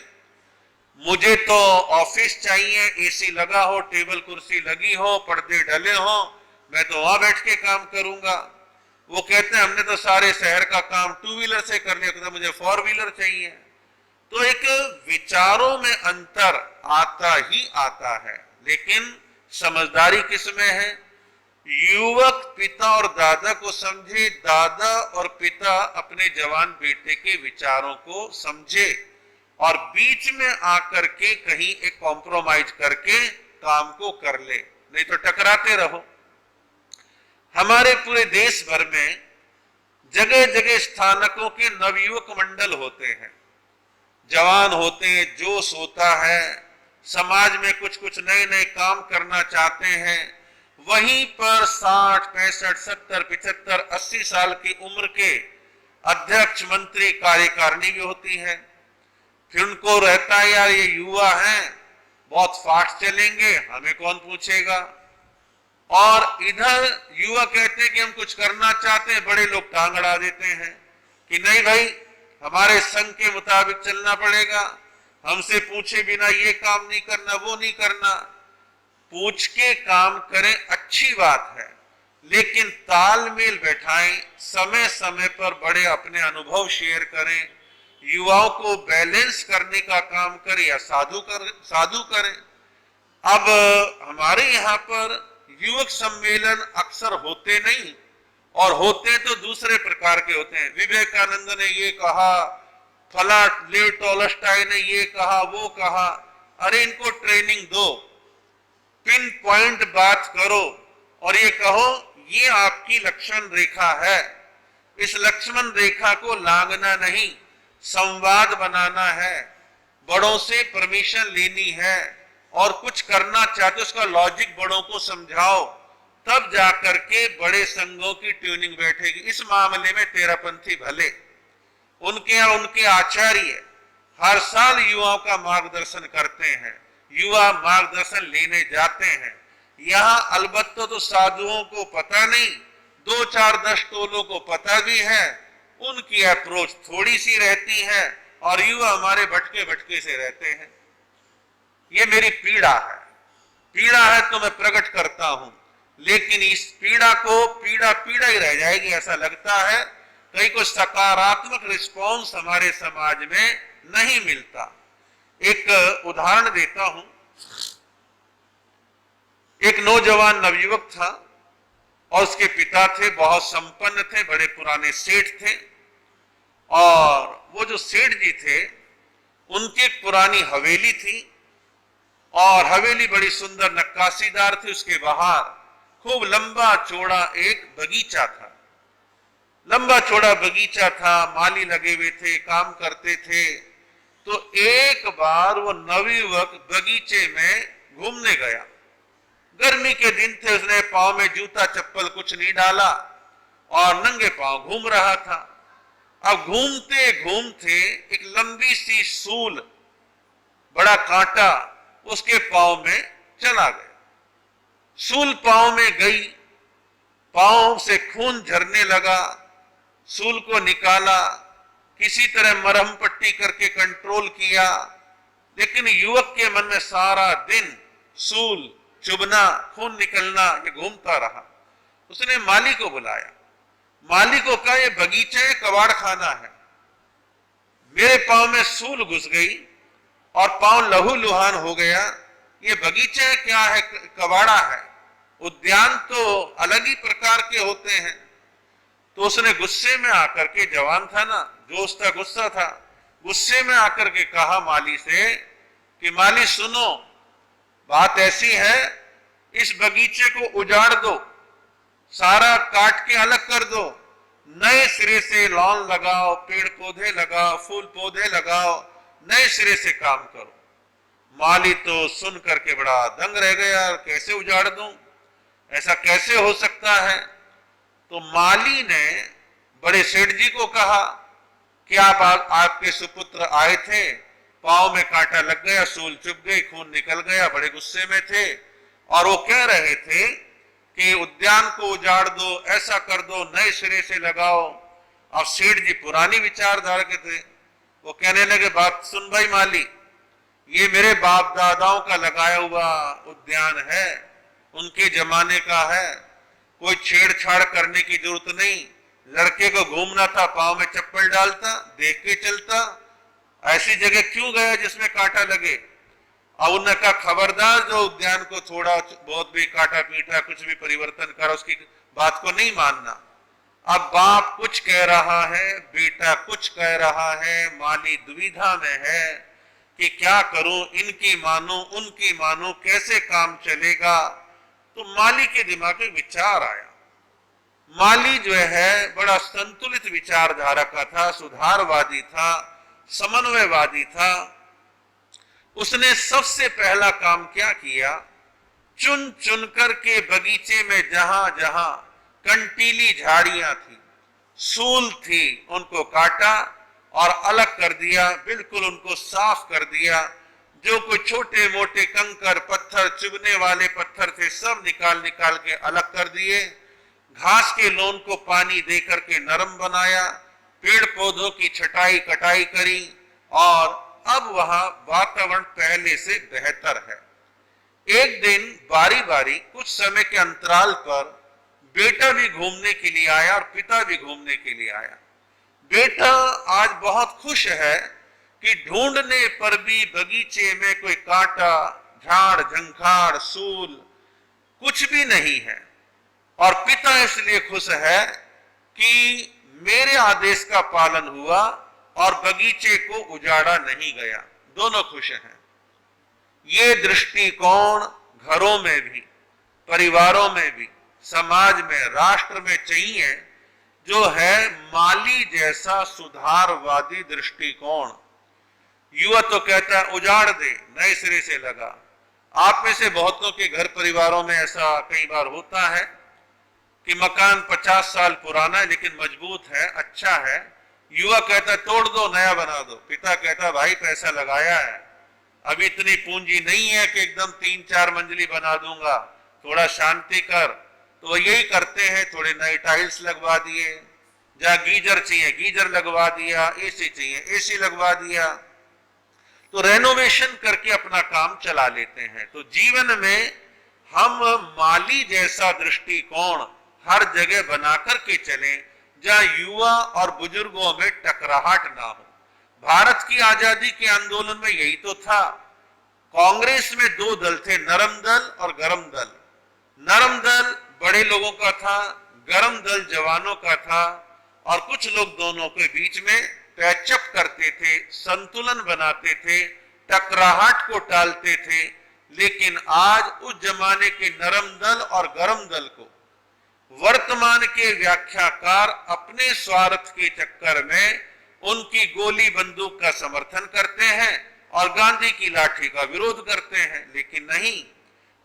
मुझे तो ऑफिस चाहिए, एसी लगा हो, टेबल कुर्सी लगी हो, पर्दे डले हो, मैं तो वहां बैठ के काम करूंगा। वो कहते हैं हमने तो सारे शहर का काम 2 व्हीलर से कर लिया, मुझे 4 व्हीलर चाहिए। तो एक विचारों में अंतर आता ही आता है, लेकिन समझदारी किसमें है? युवक पिता और दादा को समझे, दादा और पिता अपने जवान बेटे के विचारों को समझे, और बीच में आकर के कहीं एक कॉम्प्रोमाइज करके काम को कर ले, नहीं तो टकराते रहो। हमारे पूरे देश भर में जगह जगह स्थानकों के नवयुवक मंडल होते हैं, जवान होते हैं, जोश होता है, समाज में कुछ कुछ नए नए काम करना चाहते हैं। वहीं पर 60, 65, 70, 75, 80 साल की उम्र के अध्यक्ष, मंत्री, कार्यकारिणी भी होती है। फिर उनको रहता है यार ये युवा हैं, बहुत फास्ट चलेंगे, हमें कौन पूछेगा। और इधर युवा कहते हैं कि हम कुछ करना चाहते हैं, बड़े लोग टांग अड़ा देते हैं कि नहीं भाई हमारे संघ के मुताबिक चलना पड़ेगा, हमसे पूछे बिना ये काम नहीं करना, वो नहीं करना। पूछ के काम करें अच्छी बात है, लेकिन तालमेल बैठाएं, समय समय पर बड़े अपने अनुभव शेयर करें, युवाओं को बैलेंस करने का काम करें या साधु करें। अब हमारे यहाँ पर युवक सम्मेलन अक्सर होते नहीं, और होते तो दूसरे प्रकार के होते हैं। विवेकानंद ने ये कहा, फला लेव टॉलस्टॉय ने ये कहा, वो कहा। अरे इनको ट्रेनिंग दो, पिन पॉइंट बात करो और ये कहो ये आपकी लक्ष्मण रेखा है, इस लक्ष्मण रेखा को लांघना नहीं, संवाद बनाना है, बड़ों से परमिशन लेनी है, और कुछ करना चाहते उसका लॉजिक बड़ों को समझाओ, तब जाकर के बड़े संघों की ट्यूनिंग बैठेगी। इस मामले में तेरापंथी भले, उनके यहाँ उनके आचार्य हर साल युवाओं का मार्गदर्शन करते हैं, युवा मार्गदर्शन लेने जाते हैं। यहाँ अलबत्ता तो साधुओं को पता नहीं, 2-4-10 टोलों को पता भी है, उनकी अप्रोच थोड़ी सी रहती है और युवा हमारे भटके भटके से रहते हैं। ये मेरी पीड़ा है तो मैं प्रकट करता हूं, लेकिन इस पीड़ा को पीड़ा ही रह जाएगी ऐसा लगता है। कहीं को सकारात्मक रिस्पॉन्स हमारे समाज में नहीं मिलता। एक उदाहरण देता हूं। एक नौजवान नवयुवक था और उसके पिता थे, बहुत संपन्न थे, बड़े पुराने सेठ थे। और वो जो सेठ जी थे उनकी एक पुरानी हवेली थी और हवेली बड़ी सुंदर नक्काशीदार थी। उसके बाहर खूब लंबा चौड़ा एक बगीचा था, लंबा चौड़ा बगीचा था, माली लगे हुए थे, काम करते थे। तो एक बार वो नवयुवक बगीचे में घूमने गया। गर्मी के दिन थे, उसने पांव में जूता चप्पल कुछ नहीं डाला और नंगे पांव घूम रहा था। अब घूमते घूमते एक लंबी सी सूल, बड़ा कांटा उसके पांव में चला गया। सूल पांव में गई, पांव से खून झरने लगा। सूल को निकाला, किसी तरह मरहम पट्टी करके कंट्रोल किया, लेकिन युवक के मन में सारा दिन सूल चुभना, खून निकलना, ये घूमता रहा। उसने माली को बुलाया, माली को कहा ये बगीचे कबाड़ खाना है, मेरे पांव में सूल घुस गई और पांव लहू लुहान हो गया, ये बगीचे क्या है, कबाड़ा है। उद्यान तो अलग ही प्रकार के होते हैं। तो उसने गुस्से में आकर के, जवान था ना, जोश था, गुस्सा था, गुस्से में आकर के कहा माली से कि माली सुनो, बात ऐसी है, इस बगीचे को उजाड़ दो, सारा काट के अलग कर दो, नए सिरे से लॉन लगाओ, पेड़ पौधे लगाओ, फूल पौधे लगाओ, नए सिरे से काम करो। माली तो सुन करके बड़ा दंग रह गया, कैसे उजाड़ दूं, ऐसा कैसे हो सकता है। तो माली ने बड़े सेठ जी को कहा कि आपके सुपुत्र आए थे, पांव में कांटा लग गया, सूल चुभ गई, खून निकल गया, बड़े गुस्से में थे और वो कह रहे थे कि उद्यान को उजाड़ दो, ऐसा कर दो, नए सिरे से लगाओ। अब सेठ जी पुरानी विचारधारा के थे, वो कहने लगे बात सुन भाई माली, ये मेरे बाप दादाओं का लगाया हुआ उद्यान है, उनके जमाने का है, कोई छेड़छाड़ करने की जरूरत नहीं। लड़के को घूमना था, पांव में चप्पल डालता, देख के चलता, ऐसी जगह क्यों गया जिसमें कांटा लगे। और उन्होंने कहा खबरदार, जो उद्यान को थोड़ा बहुत भी काटा पीटा कुछ भी परिवर्तन करा, उसकी बात को नहीं मानना। अब बाप कुछ कह रहा है, बेटा कुछ कह रहा है, माली दुविधा में है कि क्या करूं, इनकी मानो उनकी मानो, कैसे काम चलेगा। तो माली के दिमाग में विचार आया। माली जो है बड़ा संतुलित विचारधारा का था, सुधारवादी था, समन्वयवादी था। उसने सबसे पहला काम क्या किया, चुन चुन करके बगीचे में जहां जहां कंटीली झाड़ियां थी, सूल थी, उनको काटा, और अलग कर दिया, बिल्कुल उनको साफ कर दिया। जो कोई छोटे मोटे कंकर पत्थर, चुभने वाले पत्थर थे, सब निकाल निकाल के अलग कर दिए। घास के लोन को पानी दे करके नरम बनाया, पेड़ पौधों की छटाई कटाई करी और अब वहां वातावरण पहले से बेहतर है। एक दिन बारी बारी कुछ समय के अंतराल पर बेटा भी घूमने के लिए आया और पिता भी घूमने के लिए आया। बेटा आज बहुत खुश है कि ढूंढने पर भी बगीचे में कोई कांटा, झाड़ झंखाड़, सूल कुछ भी नहीं है। और पिता इसलिए खुश है कि मेरे आदेश का पालन हुआ और बगीचे को उजाड़ा नहीं गया। दोनों खुश हैं। ये दृष्टिकोण घरों में भी, परिवारों में भी, समाज में, राष्ट्र में चाहिए, जो है माली जैसा सुधारवादी दृष्टिकोण। युवा तो कहता है उजाड़ दे, नए सिरे से लगा। आप में से बहुतों के घर परिवारों में ऐसा कई बार होता है कि मकान 50 साल पुराना है लेकिन मजबूत है, अच्छा है। युवा कहता तोड़ दो, नया बना दो। पिता कहता भाई पैसा लगाया है, अभी इतनी पूंजी नहीं है कि एकदम 3-4 मंजिली बना दूंगा, थोड़ा शांति कर। तो यही करते हैं, थोड़े नए टाइल्स लगवा दिए, जहां गीजर चाहिए गीजर लगवा दिया, एसी चाहिए एसी लगवा दिया। तो रेनोवेशन करके अपना काम चला लेते हैं। तो जीवन में हम माली जैसा दृष्टिकोण हर जगह बना करके चलें, जहां युवा और बुजुर्गों में टकराहट ना हो। भारत की आजादी के आंदोलन में यही तो था। कांग्रेस में 2 दल थे, नरम दल और गरम दल। नरम दल बड़े लोगों का था, गरम दल जवानों का था, और कुछ लोग दोनों के बीच में पैचअप करते थे, संतुलन बनाते थे, टकराहट को टालते थे। लेकिन आज उस जमाने के नरम दल और गरम दल को वर्तमान के व्याख्याकार अपने स्वार्थ के चक्कर में उनकी गोली बंदूक का समर्थन करते हैं और गांधी की लाठी का विरोध करते हैं। लेकिन नहीं,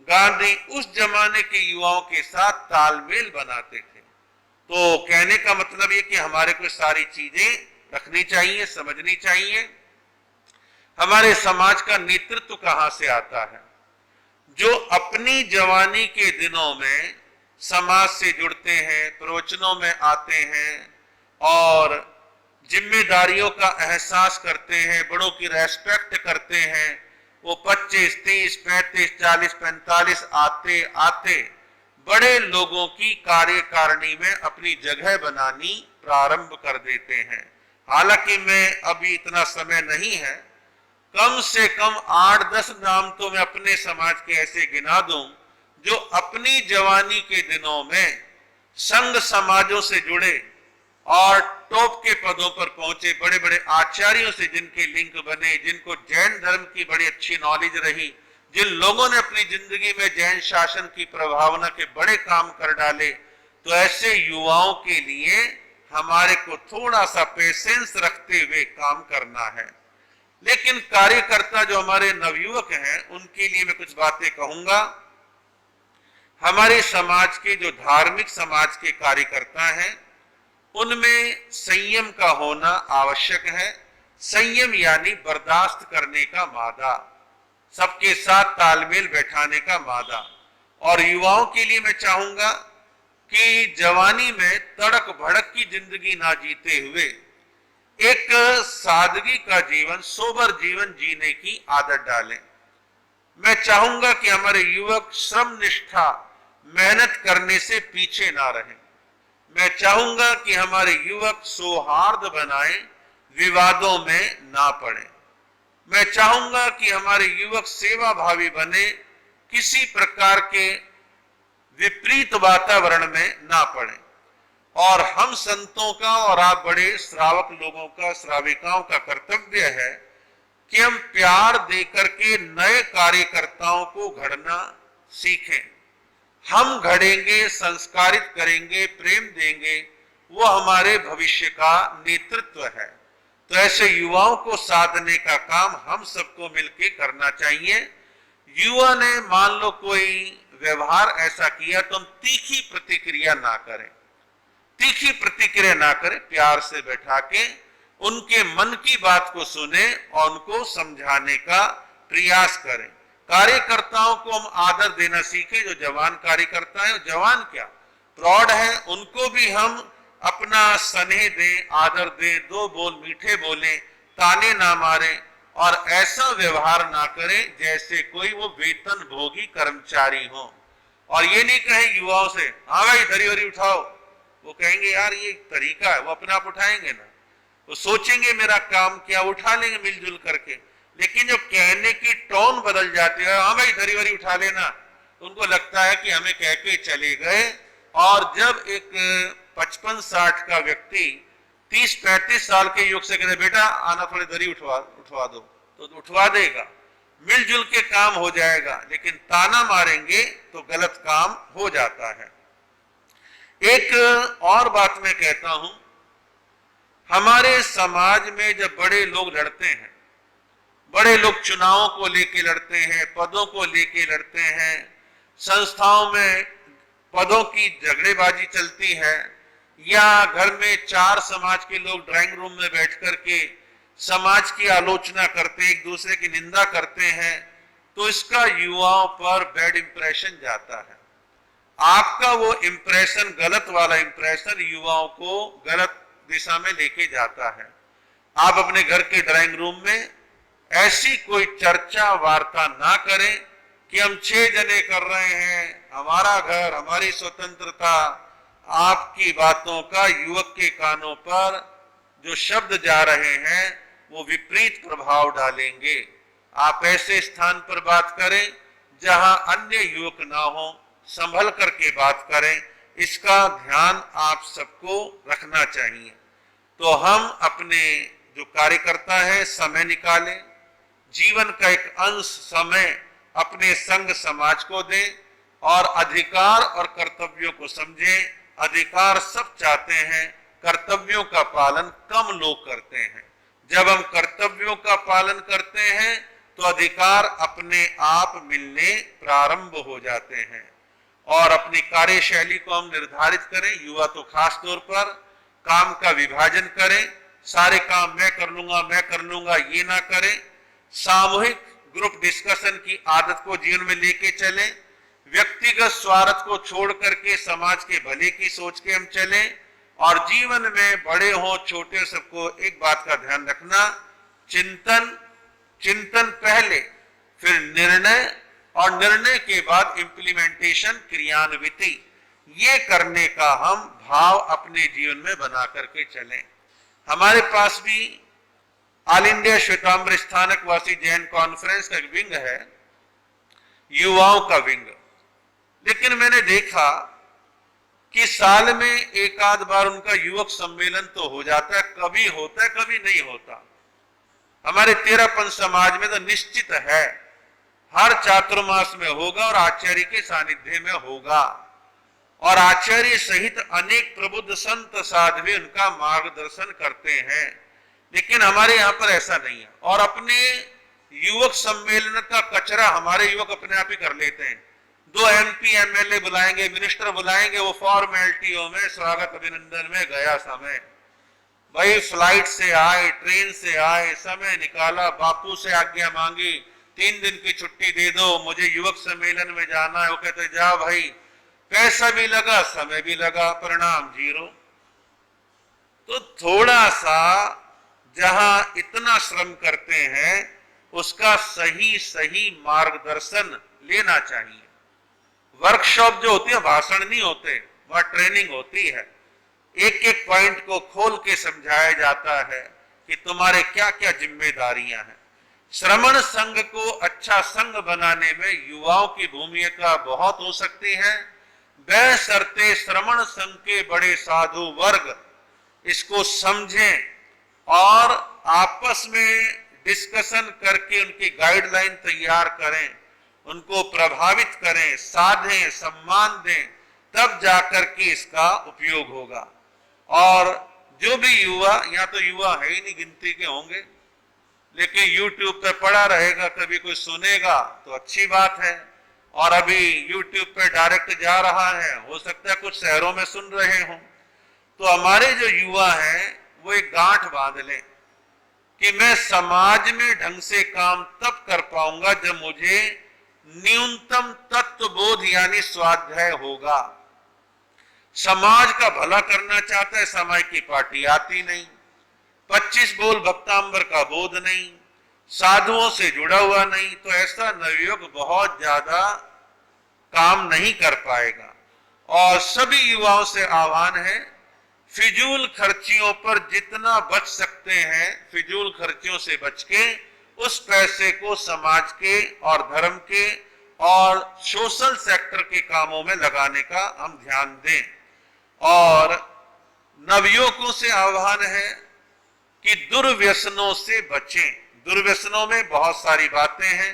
गांधी उस जमाने के युवाओं के साथ तालमेल बनाते थे। तो कहने का मतलब ये कि हमारे को सारी चीजें रखनी चाहिए, समझनी चाहिए। हमारे समाज का नेतृत्व कहां से आता है? जो अपनी जवानी के दिनों में समाज से जुड़ते हैं, प्रवचनों में आते हैं और जिम्मेदारियों का एहसास करते हैं, बड़ों की रेस्पेक्ट करते हैं। वो 25, 30, 35, 40, 45 आते आते बड़े लोगों की कार्यकारिणी में अपनी जगह बनानी प्रारंभ कर देते हैं। हालांकि मैं अभी इतना समय नहीं है, कम से कम 8-10 नाम तो मैं अपने समाज के ऐसे गिना दूं जो अपनी जवानी के दिनों में संघ समाजों से जुड़े और टॉप के पदों पर पहुंचे, बड़े बड़े आचार्यों से जिनके लिंक बने, जिनको जैन धर्म की बड़ी अच्छी नॉलेज रही, जिन लोगों ने अपनी जिंदगी में जैन शासन की प्रभावना के बड़े काम कर डाले। तो ऐसे युवाओं के लिए हमारे को थोड़ा सा पेशेंस रखते हुए काम करना है। लेकिन कार्यकर्ता जो हमारे नवयुवक हैं, उनके लिए मैं कुछ बातें कहूंगा। हमारे समाज के जो धार्मिक समाज के कार्यकर्ता हैं, उनमें संयम का होना आवश्यक है। संयम यानी बर्दाश्त करने का मादा, सबके साथ तालमेल बैठाने का मादा। और युवाओं के लिए मैं चाहूंगा कि जवानी में तड़क भड़क की जिंदगी ना जीते हुए एक सादगी का जीवन, सोबर जीवन जीने की आदत डालें। मैं चाहूंगा कि हमारे युवक श्रम निष्ठा, मेहनत करने से पीछे ना रहें। मैं चाहूंगा कि हमारे युवक सौहार्द बनाएं, विवादों में ना पड़े। मैं चाहूंगा कि हमारे युवक सेवा भावी बने, किसी प्रकार के विपरीत वातावरण में ना पड़े। और हम संतों का और आप बड़े श्रावक लोगों का, श्राविकाओं का कर्तव्य है कि हम प्यार देकर के नए कार्यकर्ताओं को घड़ना सीखें। हम घड़ेंगे, संस्कारित करेंगे, प्रेम देंगे, वो हमारे भविष्य का नेतृत्व है। तो ऐसे युवाओं को साधने का काम हम सबको मिलकर करना चाहिए। युवा ने मान लो कोई व्यवहार ऐसा किया तो हम तीखी प्रतिक्रिया ना करें, तीखी प्रतिक्रिया ना करें, प्यार से बैठा के उनके मन की बात को सुने और उनको समझाने का प्रयास करें। कार्यकर्ताओं को हम आदर देना सीखें। जो जवान कार्यकर्ता है, जवान क्या प्रौढ़ है, उनको भी हम अपना स्नेह दें, आदर दें, दो बोल मीठे बोलें, ताने ना मारें और ऐसा व्यवहार ना करें जैसे कोई वो वेतन भोगी कर्मचारी हो। और ये नहीं कहें युवाओं से, हाँ भाई दरी वरी उठाओ, वो कहेंगे यार ये तरीका है, वो अपने आप उठाएंगे ना, वो सोचेंगे मेरा काम क्या, उठा लेंगे मिलजुल करके। लेकिन जो कहने की टोन बदल जाती है, हाँ भाई दरी वरी उठा लेना, तो उनको लगता है कि हमें कह के चले गए। और जब एक 55-60 का व्यक्ति 30-35 साल के युवक से कहते बेटा आना थोड़ी दरी उठवा दो, तो उठवा देगा, मिलजुल के काम हो जाएगा। लेकिन ताना मारेंगे तो गलत काम हो जाता है। एक और बात मैं कहता हूं, हमारे समाज में जब बड़े लोग लड़ते हैं, बड़े लोग चुनावों को लेके लड़ते हैं, पदों को लेके लड़ते हैं, संस्थाओं में पदों की झगड़ेबाजी चलती है, या घर में 4 समाज के लोग ड्राइंग रूम में बैठ करके समाज की आलोचना करते, एक दूसरे की निंदा करते हैं, तो इसका युवाओं पर बैड इंप्रेशन जाता है। आपका वो इंप्रेशन, गलत वाला इंप्रेशन, युवाओं को गलत दिशा में लेके जाता है। आप अपने घर के ड्राइंग रूम में ऐसी कोई चर्चा वार्ता ना करें कि हम 6 जने कर रहे हैं, हमारा घर, हमारी स्वतंत्रता। आपकी बातों का युवक के कानों पर जो शब्द जा रहे हैं वो विपरीत प्रभाव डालेंगे। आप ऐसे स्थान पर बात करें जहां अन्य युवक ना हो, संभल करके बात करें, इसका ध्यान आप सबको रखना चाहिए। तो हम अपने जो कार्यकर्ता है समय निकालें, जीवन का एक अंश समय अपने संग समाज को दें और अधिकार और कर्तव्यों को समझें। अधिकार सब चाहते हैं, कर्तव्यों का पालन कम लोग करते हैं। जब हम कर्तव्यों का पालन करते हैं तो अधिकार अपने आप मिलने प्रारंभ हो जाते हैं। और अपनी कार्यशैली को हम निर्धारित करें, युवा तो खास तौर पर काम का विभाजन करें, सारे काम मैं कर लूंगा ये ना करें। सामूहिक ग्रुप डिस्कशन की आदत को जीवन में लेके चलें। व्यक्तिगत स्वार्थ को छोड़ करके समाज के भले की सोच के हम चलें। और जीवन में बड़े हो छोटे सबको एक बात का ध्यान रखना, चिंतन पहले, फिर निर्णय, और निर्णय के बाद इम्प्लीमेंटेशन, क्रियान्विति, ये करने का हम भाव अपने जीवन में बना करके चलें। हमारे पास भी ऑल इंडिया श्वेतांबर स्थानक वासी जैन कॉन्फ्रेंस का एक विंग है, युवाओं का विंग। लेकिन मैंने देखा कि साल में एक आध बार उनका युवक सम्मेलन तो हो जाता है, कभी होता है कभी नहीं होता। हमारे तेरापंथ समाज में तो निश्चित है हर चातुर्मास में होगा और आचार्य के सानिध्य में होगा। और आचार्य सहित अनेक प्रबुद्ध संत साधु भी उनका मार्गदर्शन करते हैं। लेकिन हमारे यहाँ पर ऐसा नहीं है। और अपने युवक सम्मेलन का कचरा हमारे युवक अपने आप ही कर लेते हैं। 2 MP MLA बुलाएंगे, मिनिस्टर बुलाएंगे, वो फॉर्मेलिटियों में, स्वागत अभिनंदन में गया समय। भाई फ्लाइट से आए, ट्रेन से आए, समय निकाला, बापू से आज्ञा मांगी, 3 दिन की छुट्टी दे दो, मुझे युवक सम्मेलन में जाना है। वो कहते जा भाई, पैसा भी लगा, समय भी लगा, परिणाम 0। तो थोड़ा सा जहां इतना श्रम करते हैं उसका सही मार्गदर्शन लेना चाहिए। वर्कशॉप जो होती है, भाषण नहीं होते, वह ट्रेनिंग होती है। एक एक पॉइंट को खोल के समझाया जाता है कि तुम्हारे क्या क्या जिम्मेदारियां हैं। श्रमण संघ को अच्छा संघ बनाने में युवाओं की भूमिका बहुत हो सकती है, बशर्ते श्रमण संघ के बड़े साधु वर्ग इसको समझें और आपस में डिस्कशन करके उनकी गाइडलाइन तैयार करें, उनको प्रभावित करें, साधें, सम्मान दें, तब जाकर के इसका उपयोग होगा। और जो भी युवा, यहाँ तो युवा है ही नहीं, गिनती के होंगे, लेकिन YouTube पे पड़ा रहेगा, कभी कोई सुनेगा तो अच्छी बात है। और अभी YouTube पे डायरेक्ट जा रहा है, हो सकता है कुछ शहरों में सुन रहे हों। तो हमारे जो युवा हैं वो एक गांठ बांध लें कि मैं समाज में ढंग से काम तब कर पाऊंगा जब मुझे न्यूनतम तत्वबोध यानी स्वाध्याय होगा। समाज का भला करना चाहता है, समाज की पार्टी आती नहीं, 25 बोल भक्तांबर का बोध नहीं, साधुओं से जुड़ा हुआ नहीं, तो ऐसा नवयुग बहुत ज्यादा काम नहीं कर पाएगा। और सभी युवाओं से आह्वान है, फिजूल खर्चियों पर जितना बच सकते हैं फिजूल खर्चियों से बच के उस पैसे को समाज के और धर्म के और सोशल सेक्टर के कामों में लगाने का हम ध्यान दें। और नवयुवकों से आह्वान है कि दुर्व्यसनों से बचें। दुर्व्यसनों में बहुत सारी बातें हैं,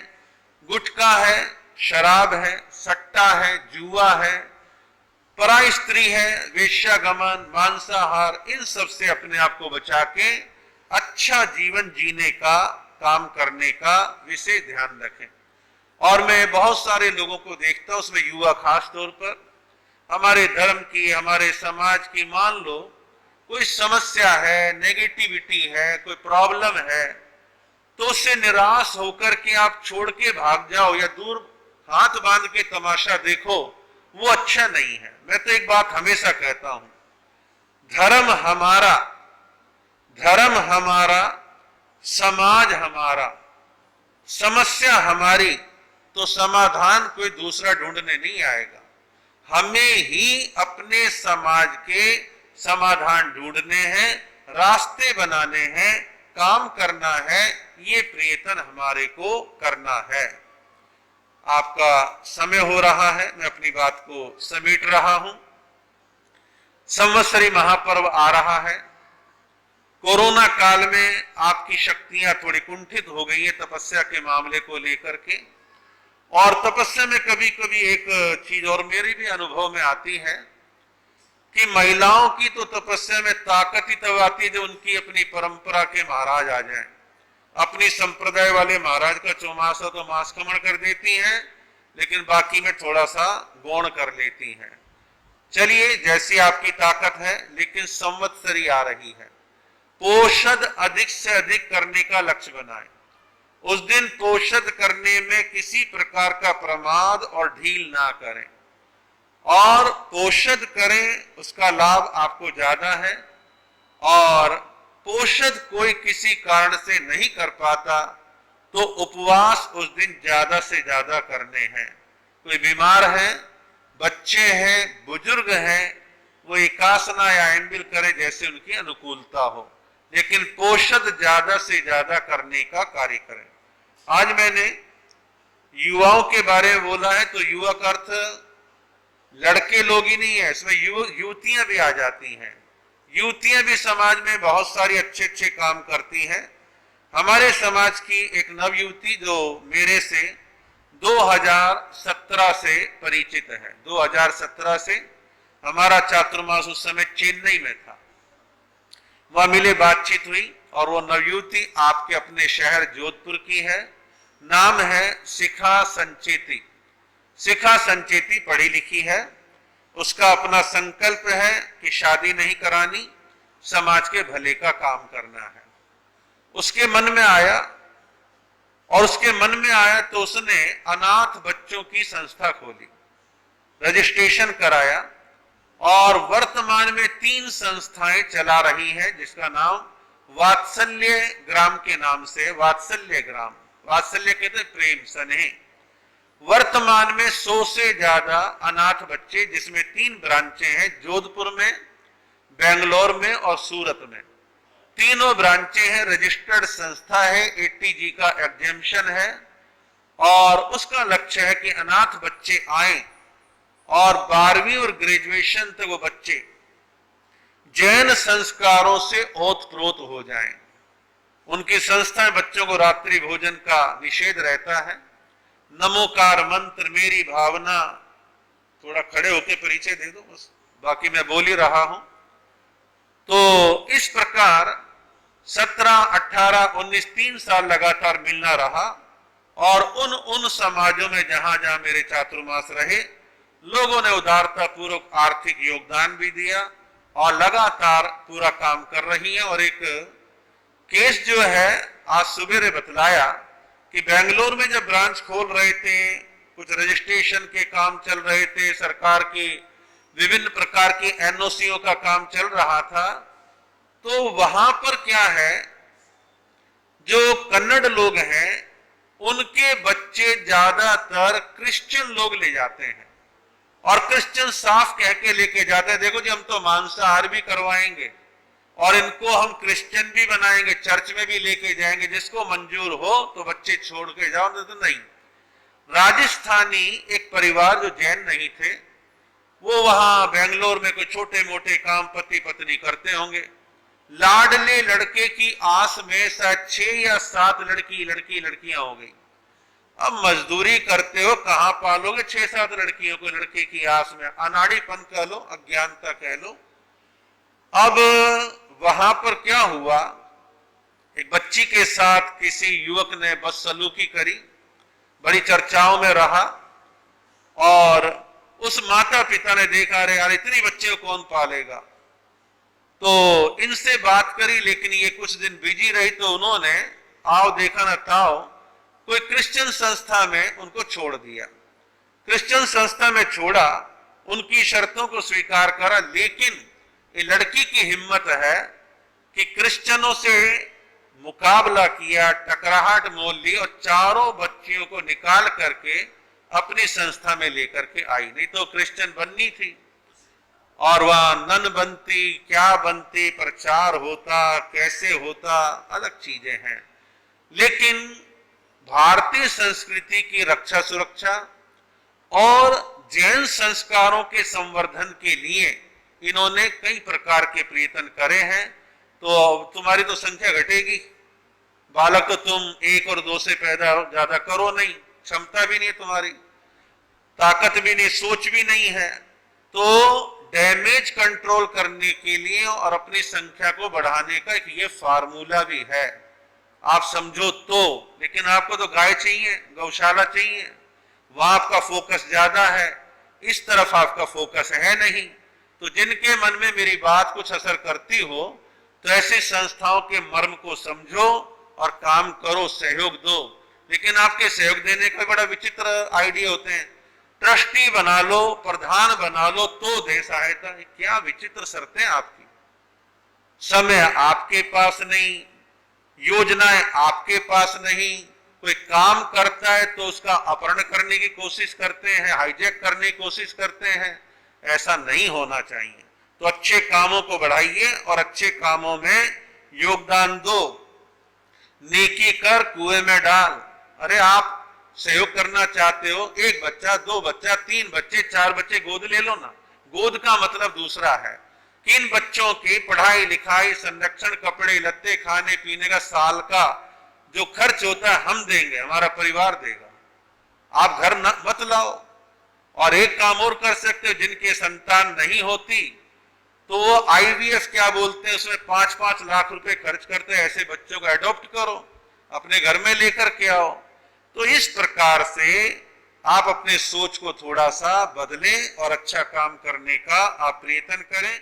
गुटखा है, शराब है, सट्टा है, जुआ है, पराई स्त्री है, वेश्यागमन, मांसाहार, इन सब से अपने आप को बचा के अच्छा जीवन जीने का काम करने का विशेष ध्यान रखें। और मैं बहुत सारे लोगों को देखता हूं, उसमें युवा खास तौर पर, हमारे धर्म की, हमारे समाज की, मान लो कोई समस्या है, नेगेटिविटी है, कोई प्रॉब्लम है, तो उससे निराश होकर के आप छोड़ के भाग जाओ या दूर हाथ बांध के तमाशा देखो, वो अच्छा नहीं है। मैं तो एक बात हमेशा कहता हूं, धर्म हमारा, समाज हमारा, समस्या हमारी, तो समाधान कोई दूसरा ढूंढने नहीं आएगा। हमें ही अपने समाज के समाधान ढूंढने हैं, रास्ते बनाने हैं, काम करना है, ये प्रयत्न हमारे को करना है। आपका समय हो रहा है, मैं अपनी बात को समेट रहा हूं। संवत्सरी महापर्व आ रहा है। कोरोना काल में आपकी शक्तियां थोड़ी कुंठित हो गई है तपस्या के मामले को लेकर के, और तपस्या में कभी कभी एक चीज और मेरी भी अनुभव में आती है कि महिलाओं की तो तपस्या में ताकत ही तब आती है जब उनकी अपनी परंपरा के महाराज आ जाएं। अपनी संप्रदाय वाले महाराज का चौमासा तो मांसकमण कर देती हैं, लेकिन बाकी में थोड़ा सा गौण कर लेती हैं। चलिए, जैसी आपकी ताकत है, लेकिन संवत्सरी आ रही है, पोषद अधिक से अधिक करने का लक्ष्य बनाएं। उस दिन पोषद करने में किसी प्रकार का प्रमाद और ढील ना करें, और पोषद करें, उसका लाभ आपको ज्यादा है। और पोषद कोई किसी कारण से नहीं कर पाता तो उपवास उस दिन ज्यादा से ज्यादा करने हैं। कोई बीमार है, बच्चे हैं, बुजुर्ग हैं, वो एकासना या एम्बिल करें जैसे उनकी अनुकूलता हो, लेकिन पोषद ज्यादा से ज्यादा करने का कार्य करें। आज मैंने युवाओं के बारे में बोला है, तो युवा का अर्थ लड़के लोग ही नहीं है, इसमें युवतियां भी आ जाती हैं। युवतियां भी समाज में बहुत सारी अच्छे अच्छे काम करती हैं। हमारे समाज की एक नवयुवती जो मेरे से 2017 से परिचित है, 2017 से हमारा चातुर्मास उस समय चेन्नई में था, वह मिले, बातचीत हुई, और वो नवयुवती आपके अपने शहर जोधपुर की है। नाम है शिखा संचेती। शिखा संचेती पढ़ी लिखी है, उसका अपना संकल्प है कि शादी नहीं करानी, समाज के भले का काम करना है। उसके मन में आया तो उसने अनाथ बच्चों की संस्था खोली, रजिस्ट्रेशन कराया, और वर्तमान में 3 संस्थाएं चला रही हैं, जिसका नाम वात्सल्य ग्राम के नाम से, वात्सल्य ग्राम, वात्सल्य कहते प्रेम, स्नेह। वर्तमान में 100 से ज्यादा अनाथ बच्चे, जिसमें 3 ब्रांचें हैं, जोधपुर में, बेंगलोर में और सूरत में। तीनों ब्रांचें हैं, रजिस्टर्ड संस्था है, ATG का एग्जेम्पशन है, और उसका लक्ष्य है कि अनाथ बच्चे आए और 12वीं और ग्रेजुएशन तक वो बच्चे जैन संस्कारों से ओतप्रोत हो जाएं। उनकी संस्थाएं बच्चों को रात्रि भोजन का निषेध रहता है। नमोकार मंत्र, मेरी भावना, थोड़ा खड़े होकर परिचय दे दो बस, बाकी मैं बोल ही रहा हूं। तो इस प्रकार 17, 18, 19, 3 साल लगातार मिलना रहा, और उन समाजों में जहां जहां मेरे चातुर्मास रहे, लोगों ने उदारता पूर्वक आर्थिक योगदान भी दिया, और लगातार पूरा काम कर रही हैं। और एक केस जो है आज सवेरे बतलाया कि बेंगलोर में जब ब्रांच खोल रहे थे, कुछ रजिस्ट्रेशन के काम चल रहे थे, सरकार की विभिन्न प्रकार की एनओसीओ का काम चल रहा था, तो वहां पर क्या है, जो कन्नड़ लोग हैं उनके बच्चे ज्यादातर क्रिश्चियन लोग ले जाते हैं और क्रिश्चियन साफ कह के लेके जाते हैं, देखो जी हम तो मांसाहार भी करवाएंगे और इनको हम क्रिश्चियन भी बनाएंगे, चर्च में भी लेके जाएंगे, जिसको मंजूर हो तो बच्चे छोड़ के जाओ, तो नहीं। राजस्थानी एक परिवार जो जैन नहीं थे, वो वहां बेंगलोर में कोई छोटे मोटे काम पति पत्नी करते होंगे, लाडले लड़के की आस में शायद 6 या 7 लड़कियां हो गई। अब मजदूरी करते हो, कहां पालोगे 6-7 लड़कियों को लड़के की आस में? अनाड़ीपन कह लो, अज्ञानता कह लो। अब वहां पर क्या हुआ, एक बच्ची के साथ किसी युवक ने बदसलूकी करी, बड़ी चर्चाओं में रहा और उस माता पिता ने देखा, अरे यार इतनी बच्चे को कौन पालेगा, तो इनसे बात करी, लेकिन ये कुछ दिन बिजी रही, तो उन्होंने आओ देखा न ताओ कोई क्रिश्चियन संस्था में उनको छोड़ दिया। क्रिश्चियन संस्था में छोड़ा, उनकी शर्तों को स्वीकार करा, लेकिन ये लड़की की हिम्मत है कि क्रिश्चियनों से मुकाबला किया, टकराहट मोल ली और चारों बच्चियों को निकाल करके अपनी संस्था में लेकर के आई। नहीं तो क्रिश्चियन बननी थी और वहां नन बनती, क्या बनती, प्रचार होता, कैसे होता, अलग चीजें हैं। लेकिन भारतीय संस्कृति की रक्षा सुरक्षा और जैन संस्कारों के संवर्धन के लिए इन्होंने कई प्रकार के प्रयत्न करे हैं। तो तुम्हारी तो संख्या घटेगी, बालक तो तुम 1 और 2 से पैदा ज्यादा करो नहीं, क्षमता भी नहीं है तुम्हारी, ताकत भी नहीं, सोच भी नहीं है। तो डैमेज कंट्रोल करने के लिए और अपनी संख्या को बढ़ाने का एक ये फार्मूला भी है, आप समझो तो। लेकिन आपको तो गाय चाहिए, गौशाला चाहिए, वहां आपका फोकस ज्यादा है, इस तरफ आपका फोकस है नहीं। तो जिनके मन में मेरी बात कुछ असर करती हो, तो ऐसी संस्थाओं के मर्म को समझो और काम करो, सहयोग दो। लेकिन आपके सहयोग देने का बड़ा विचित्र आइडिया होते हैं, ट्रस्टी बना लो, प्रधान बना लो तो दे सहायता। क्या विचित्र शर्तें आपकी। समय आपके पास नहीं, योजनाएं आपके पास नहीं, कोई काम करता है तो उसका अपहरण करने की कोशिश करते हैं, हाईजैक करने की कोशिश करते हैं। ऐसा नहीं होना चाहिए। तो अच्छे कामों को बढ़ाइए और अच्छे कामों में योगदान दो। नेकी कर कुएं में डाल। अरे आप सहयोग करना चाहते हो, 1 बच्चा, 2 बच्चा, 3 बच्चे, 4 बच्चे गोद ले लो ना। गोद का मतलब दूसरा है कि इन बच्चों की पढ़ाई लिखाई, संरक्षण, कपड़े लत्ते, खाने पीने का साल का जो खर्च होता है हम देंगे, हमारा परिवार देगा। आप घर मत लाओ। और एक काम और कर सकते हो, जिनके संतान नहीं होती तो वो IVF क्या बोलते हैं, उसमें 5-5 लाख रुपए खर्च करते हैं। ऐसे बच्चों को एडॉप्ट करो, अपने घर में लेकर के आओ। तो इस प्रकार से आप अपने सोच को थोड़ा सा बदलें और अच्छा काम करने का आप प्रयत्न करें।